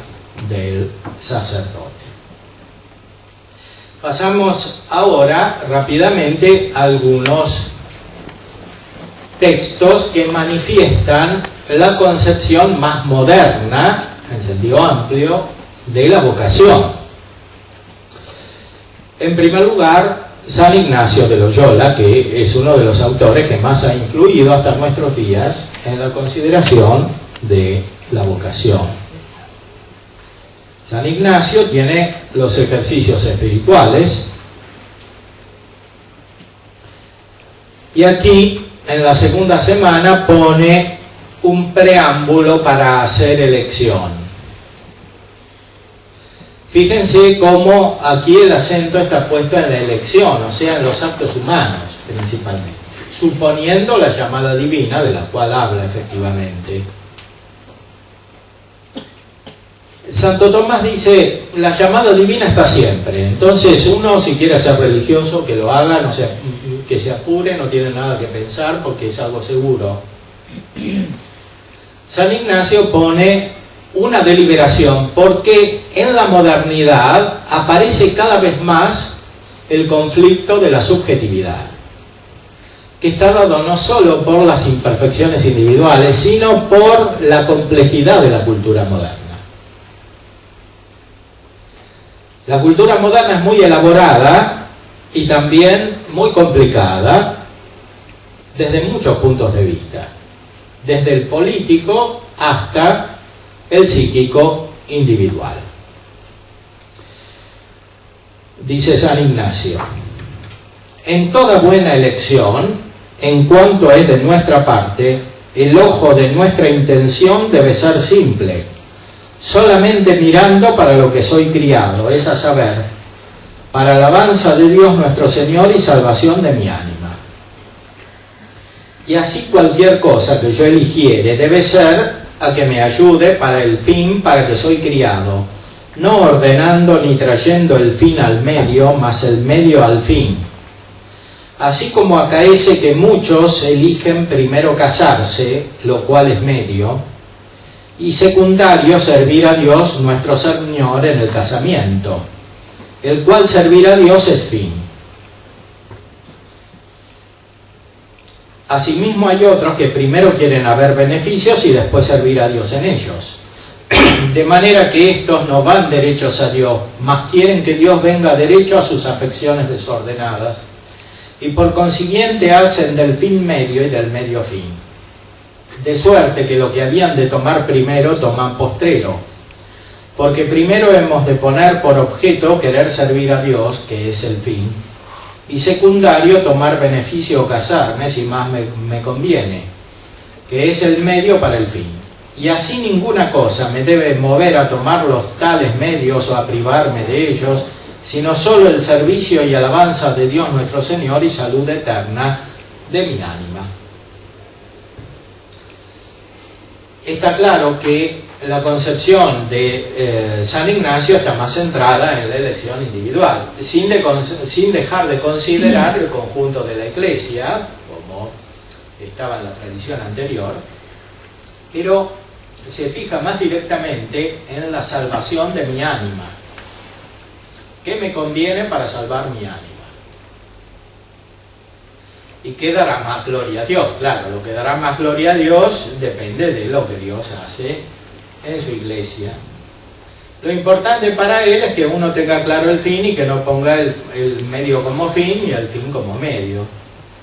del sacerdote. Pasamos ahora rápidamente a algunos textos que manifiestan la concepción más moderna, en sentido amplio, de la vocación. En primer lugar, San Ignacio de Loyola, que es uno de los autores que más ha influido hasta nuestros días en la consideración de la vocación. San Ignacio tiene los ejercicios espirituales, y aquí en la segunda semana pone un preámbulo para hacer elección. Fíjense cómo aquí el acento está puesto en la elección, o sea, en los actos humanos principalmente, suponiendo la llamada divina, de la cual habla efectivamente. Santo Tomás dice, la llamada divina está siempre, entonces uno, si quiere ser religioso, que lo haga, no sea, que se apure, no tiene nada que pensar porque es algo seguro. San Ignacio pone una deliberación, porque en la modernidad aparece cada vez más el conflicto de la subjetividad, que está dado no solo por las imperfecciones individuales, sino por la complejidad de la cultura moderna. La cultura moderna es muy elaborada y también muy complicada desde muchos puntos de vista, desde el político hasta el psíquico individual. Dice San Ignacio, en toda buena elección, en cuanto es de nuestra parte, el ojo de nuestra intención debe ser simple, solamente mirando para lo que soy criado, es a saber, para alabanza de Dios nuestro Señor y salvación de mi ánima. Y así cualquier cosa que yo eligiere debe ser a que me ayude para el fin para que soy criado, no ordenando ni trayendo el fin al medio, mas el medio al fin. Así como acaece que muchos eligen primero casarse, lo cual es medio, y secundario servir a Dios nuestro Señor en el casamiento, el cual servir a Dios es fin. Asimismo hay otros que primero quieren haber beneficios y después servir a Dios en ellos. De manera que estos no van derechos a Dios, mas quieren que Dios venga derecho a sus afecciones desordenadas, y por consiguiente hacen del fin medio y del medio fin. De suerte que lo que habían de tomar primero toman postrero, porque primero hemos de poner por objeto querer servir a Dios, que es el fin, y secundario tomar beneficio o casarme si más me conviene, que es el medio para el fin. Y así ninguna cosa me debe mover a tomar los tales medios o a privarme de ellos, sino solo el servicio y alabanza de Dios nuestro Señor y salud eterna de mi ánima. Está claro que la concepción de San Ignacio está más centrada en la elección individual, sin dejar de considerar el conjunto de la Iglesia, como estaba en la tradición anterior, pero se fija más directamente en la salvación de mi ánima. ¿Qué me conviene para salvar mi ánima? ¿Y qué dará más gloria a Dios? Claro, lo que dará más gloria a Dios depende de lo que Dios hace en su iglesia. Lo importante para él es que uno tenga claro el fin y que no ponga el medio como fin y el fin como medio.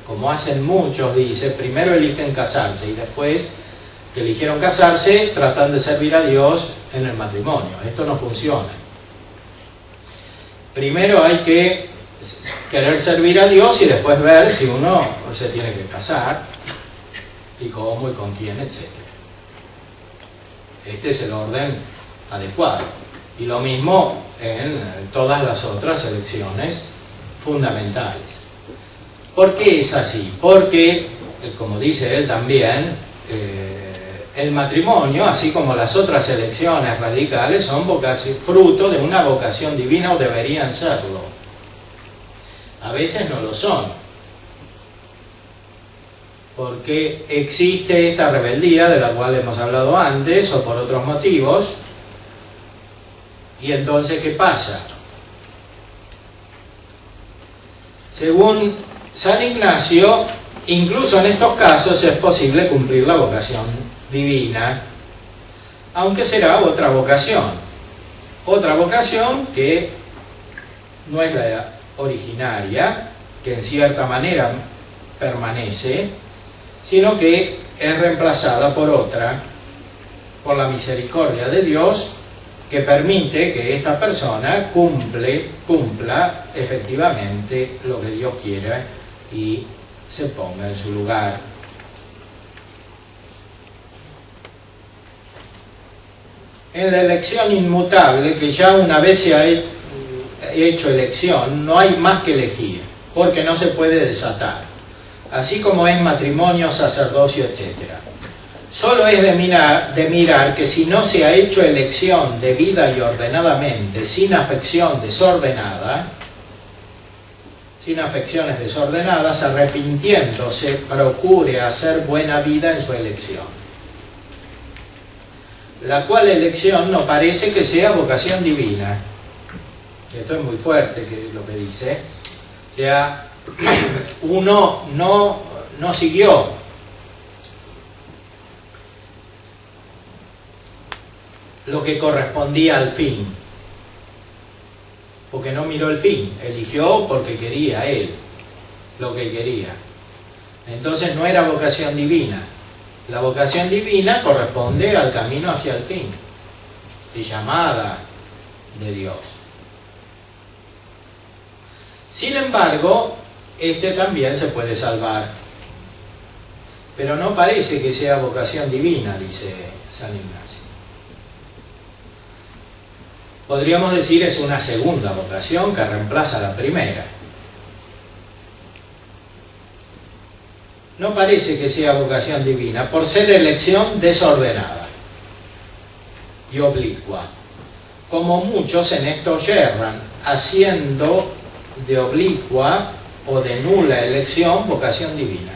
Como hacen muchos, dice, primero eligen casarse y después que eligieron casarse tratan de servir a Dios en el matrimonio. Esto no funciona. Primero hay que querer servir a Dios y después ver si uno se tiene que casar y cómo y con quién, etc. Este es el orden adecuado. Y lo mismo en todas las otras elecciones fundamentales. ¿Por qué es así? Porque, como dice él también, el matrimonio, así como las otras elecciones radicales, son fruto de una vocación divina o deberían serlo. A veces no lo son, porque existe esta rebeldía de la cual hemos hablado antes o por otros motivos. Y entonces, ¿qué pasa? Según San Ignacio, incluso en estos casos es posible cumplir la vocación divina, aunque será otra vocación que no es la originaria, que en cierta manera permanece, sino que es reemplazada por otra, por la misericordia de Dios, que permite que esta persona cumpla efectivamente lo que Dios quiere y se ponga en su lugar. En la elección inmutable, que ya una vez se ha hecho elección, no hay más que elegir, porque no se puede desatar, así como es matrimonio, sacerdocio, etc. Solo es de mirar que si no se ha hecho elección debida y ordenadamente, sin afecciones desordenadas, arrepintiéndose, procure hacer buena vida en su elección. La cual elección no parece que sea vocación divina. Esto es muy fuerte, que es lo que dice. O sea, uno no siguió lo que correspondía al fin, porque no miró el fin, eligió porque quería él lo que quería. Entonces no era vocación divina. La vocación divina corresponde al camino hacia el fin, de llamada de Dios. Sin embargo, este también se puede salvar, pero no parece que sea vocación divina, dice San Ignacio. Podríamos decir es una segunda vocación que reemplaza la primera. No parece que sea vocación divina por ser elección desordenada y oblicua, como muchos en esto yerran, haciendo de oblicua o de nula elección vocación divina.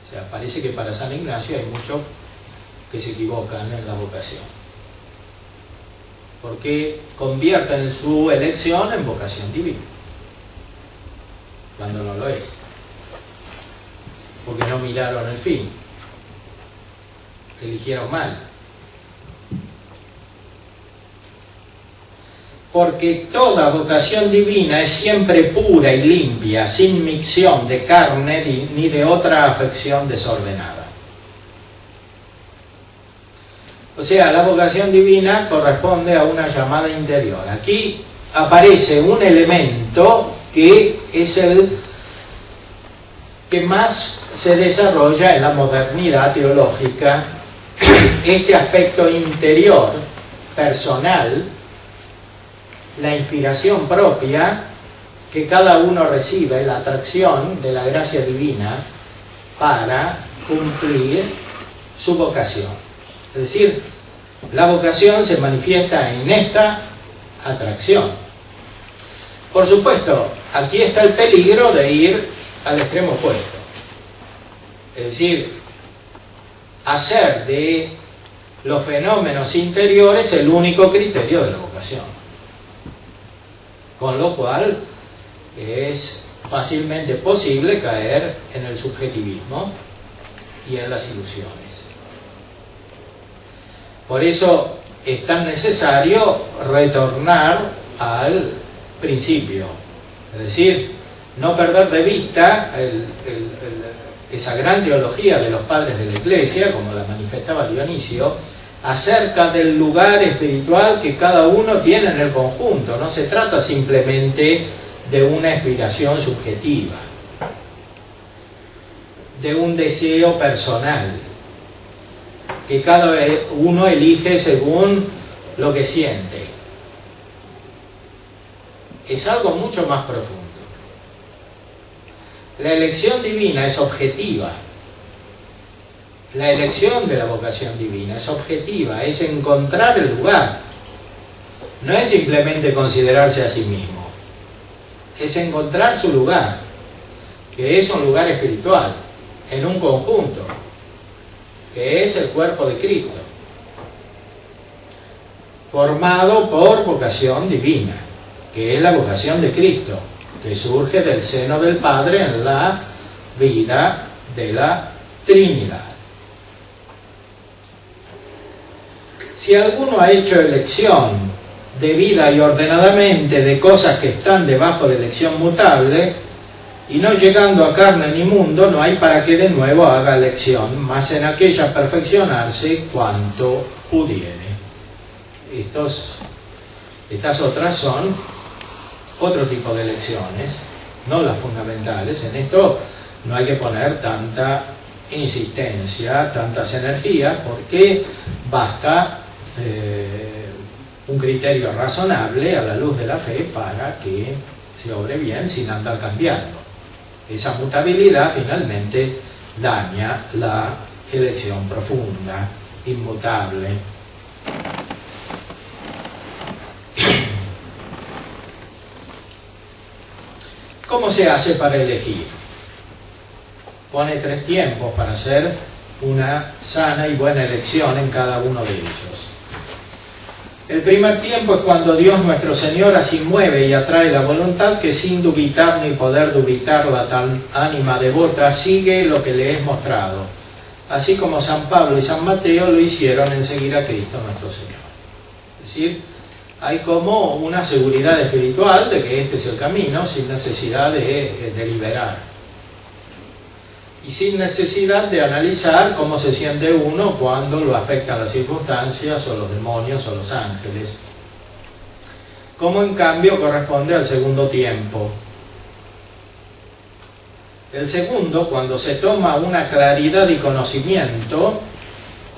O sea, parece que para San Ignacio hay muchos que se equivocan en la vocación, porque convierten su elección en vocación divina, cuando no lo es, porque no miraron el fin, eligieron mal. Porque toda vocación divina es siempre pura y limpia, sin micción de carne ni de otra afección desordenada. O sea, la vocación divina corresponde a una llamada interior. Aquí aparece un elemento que es el que más se desarrolla en la modernidad teológica, este aspecto interior, personal, la inspiración propia que cada uno recibe, la atracción de la gracia divina para cumplir su vocación. Es decir, la vocación se manifiesta en esta atracción. Por supuesto, aquí está el peligro de ir al extremo opuesto. Es decir, hacer de los fenómenos interiores el único criterio de la vocación. Con lo cual es fácilmente posible caer en el subjetivismo y en las ilusiones. Por eso es tan necesario retornar al principio, es decir, no perder de vista esa gran teología de los padres de la Iglesia, como la manifestaba Dionisio, acerca del lugar espiritual que cada uno tiene en el conjunto. No se trata simplemente de una aspiración subjetiva, de un deseo personal, que cada uno elige según lo que siente. Es algo mucho más profundo. La elección divina es objetiva. La elección de la vocación divina es objetiva, es encontrar el lugar. No es simplemente considerarse a sí mismo, es encontrar su lugar, que es un lugar espiritual, en un conjunto, que es el cuerpo de Cristo, formado por vocación divina, que es la vocación de Cristo, que surge del seno del Padre en la vida de la Trinidad. Si alguno ha hecho elección debida y ordenadamente de cosas que están debajo de elección mutable, y no llegando a carne ni mundo, no hay para que de nuevo haga elección, mas en aquella perfeccionarse cuanto pudiere. Estas otras son otro tipo de elecciones, no las fundamentales. En esto no hay que poner tanta insistencia, tantas energías, porque basta un criterio razonable a la luz de la fe para que se obre bien sin andar cambiando. Esa mutabilidad finalmente daña la elección profunda, inmutable. ¿Cómo se hace para elegir? Pone 3 tiempos para hacer una sana y buena elección en cada uno de ellos. El primer tiempo es cuando Dios nuestro Señor así mueve y atrae la voluntad que sin dubitar ni poder dubitar la tal ánima devota sigue lo que le es mostrado, así como San Pablo y San Mateo lo hicieron en seguir a Cristo nuestro Señor. Es decir, hay como una seguridad espiritual de que este es el camino sin necesidad de deliberar. Y sin necesidad de analizar cómo se siente uno cuando lo afectan las circunstancias o los demonios o los ángeles. Como en cambio corresponde al segundo tiempo. El segundo, cuando se toma una claridad y conocimiento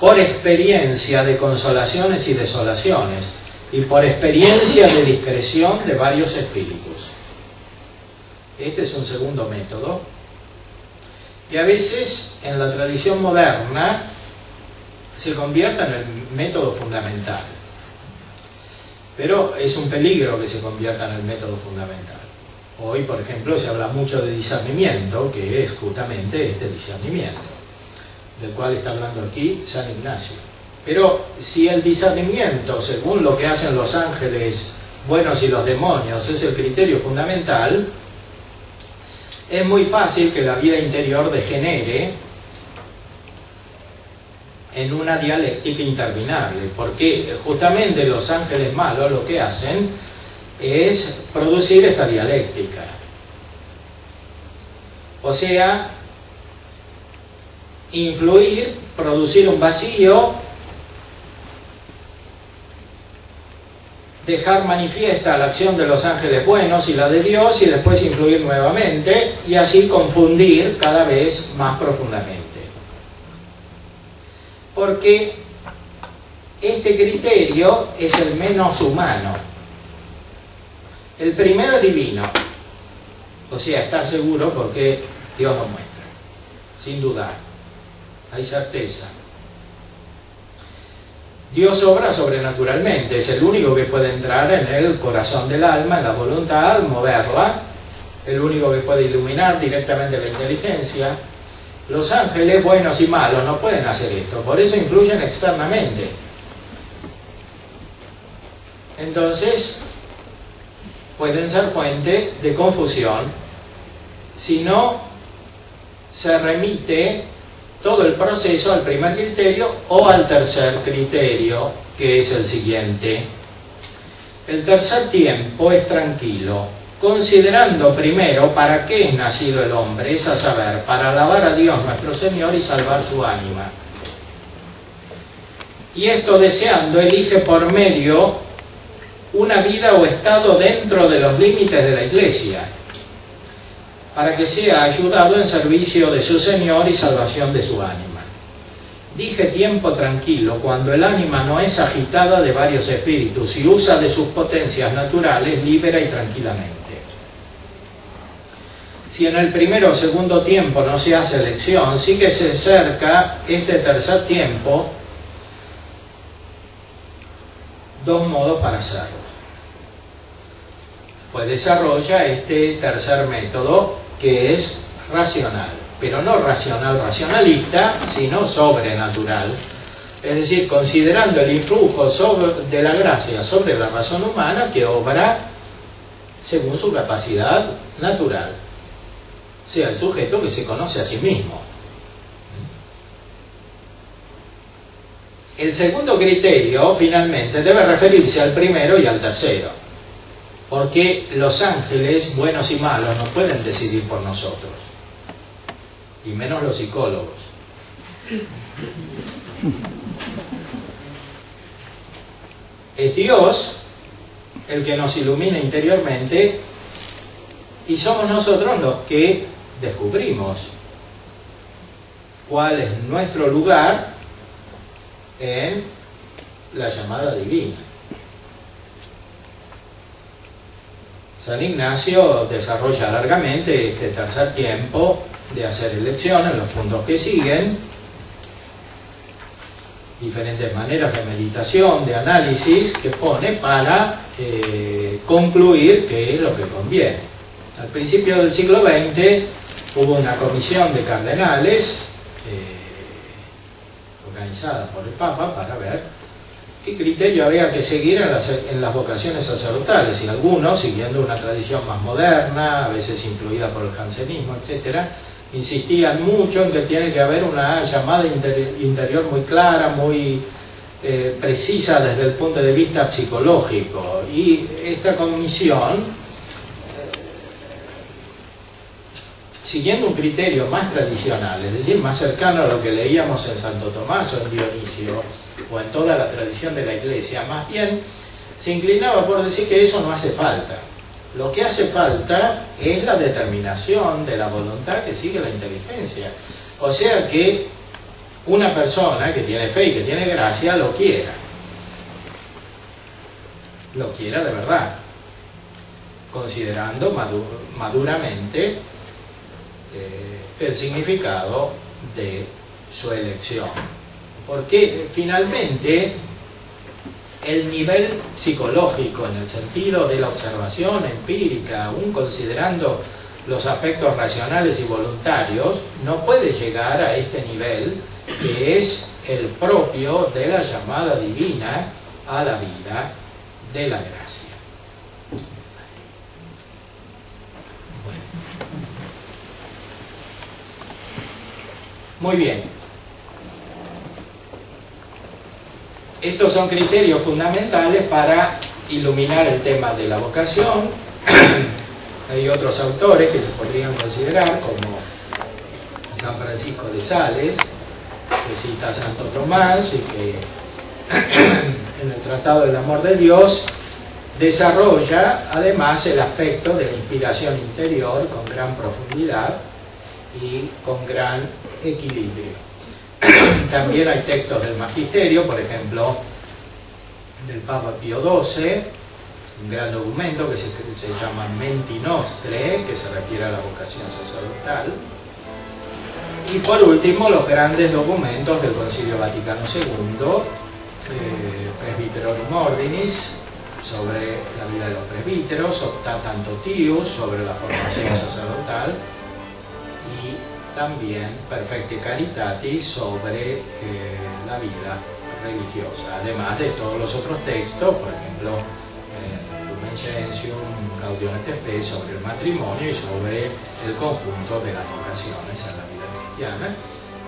por experiencia de consolaciones y desolaciones y por experiencia de discreción de varios espíritus. Este es un segundo método. Y a veces en la tradición moderna se convierte en el método fundamental. pero es un peligro que se convierta en el método fundamental. Hoy, por ejemplo, se habla mucho de discernimiento, que es justamente este discernimiento, del cual está hablando aquí San Ignacio. Pero si el discernimiento, según lo que hacen los ángeles buenos y los demonios, es el criterio fundamental, es muy fácil que la vida interior degenere en una dialéctica interminable, porque justamente los ángeles malos lo que hacen es producir esta dialéctica. O sea, influir, producir un vacío, dejar manifiesta la acción de los ángeles buenos y la de Dios, y después influir nuevamente, y así confundir cada vez más profundamente. Porque este criterio es el menos humano. El primero es divino, o sea, está seguro porque Dios lo muestra, sin dudar, hay certeza. Dios obra sobrenaturalmente, es el único que puede entrar en el corazón del alma, en la voluntad, moverla, el único que puede iluminar directamente la inteligencia. Los ángeles buenos y malos no pueden hacer esto, por eso influyen externamente. Entonces, pueden ser fuente de confusión si no se remite todo el proceso al primer criterio o al tercer criterio, que es el siguiente. El tercer tiempo es tranquilo, considerando primero para qué es nacido el hombre, es a saber, para alabar a Dios nuestro Señor y salvar su ánima. Y esto deseando, elige por medio una vida o estado dentro de los límites de la Iglesia, para que sea ayudado en servicio de su Señor y salvación de su ánima. Dije tiempo tranquilo cuando el ánima no es agitada de varios espíritus y usa de sus potencias naturales libera y tranquilamente. Si en el primero o segundo tiempo no se hace elección, sí que se acerca este tercer tiempo dos modos para hacerlo. Pues desarrolla este tercer método, que es racional, pero no racional racionalista, sino sobrenatural. Es decir, considerando el influjo de la gracia sobre la razón humana, que obra según su capacidad natural, o sea, el sujeto que se conoce a sí mismo. El segundo criterio, finalmente, debe referirse al primero y al tercero, porque los ángeles, buenos y malos, no pueden decidir por nosotros, y menos los psicólogos. Es Dios el que nos ilumina interiormente, y somos nosotros los que descubrimos cuál es nuestro lugar en la llamada divina. San Ignacio desarrolla largamente este tercer tiempo de hacer elección en los puntos que siguen, diferentes maneras de meditación, de análisis que pone para concluir qué es lo que conviene. Al principio del siglo XX hubo una comisión de cardenales organizada por el Papa para ver qué criterio había que seguir en las vocaciones sacerdotales, y algunos, siguiendo una tradición más moderna, a veces influida por el jansenismo, etc., insistían mucho en que tiene que haber una llamada interior muy clara, muy precisa desde el punto de vista psicológico. Y esta comisión, siguiendo un criterio más tradicional, es decir, más cercano a lo que leíamos en Santo Tomás o en Dionisio, o en toda la tradición de la Iglesia, más bien se inclinaba por decir que eso no hace falta. Lo que hace falta es la determinación de la voluntad que sigue la inteligencia. O sea, que una persona que tiene fe y que tiene gracia lo quiera de verdad, considerando maduramente el significado de su elección. Porque finalmente el nivel psicológico en el sentido de la observación empírica, aún considerando los aspectos racionales y voluntarios, no puede llegar a este nivel que es el propio de la llamada divina a la vida de la gracia. Bueno. Muy bien. Estos son criterios fundamentales para iluminar el tema de la vocación. Hay otros autores que se podrían considerar, como San Francisco de Sales, que cita a Santo Tomás y que en el Tratado del Amor de Dios desarrolla además el aspecto de la inspiración interior con gran profundidad y con gran equilibrio. También hay textos del Magisterio, por ejemplo, del Papa Pío XII, un gran documento que se llama Menti Nostre, que se refiere a la vocación sacerdotal. Y por último, los grandes documentos del Concilio Vaticano II, Presbyterorum Ordinis, sobre la vida de los presbíteros, Optatam Totius, sobre la formación sacerdotal, y también Perfecti Caritatis, sobre la vida religiosa, además de todos los otros textos, por ejemplo, Lumen Gentium, Gaudium et Spes, sobre el matrimonio y sobre el conjunto de las vocaciones en la vida cristiana,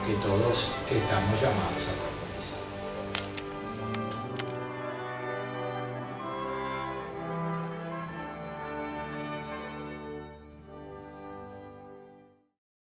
que todos estamos llamados a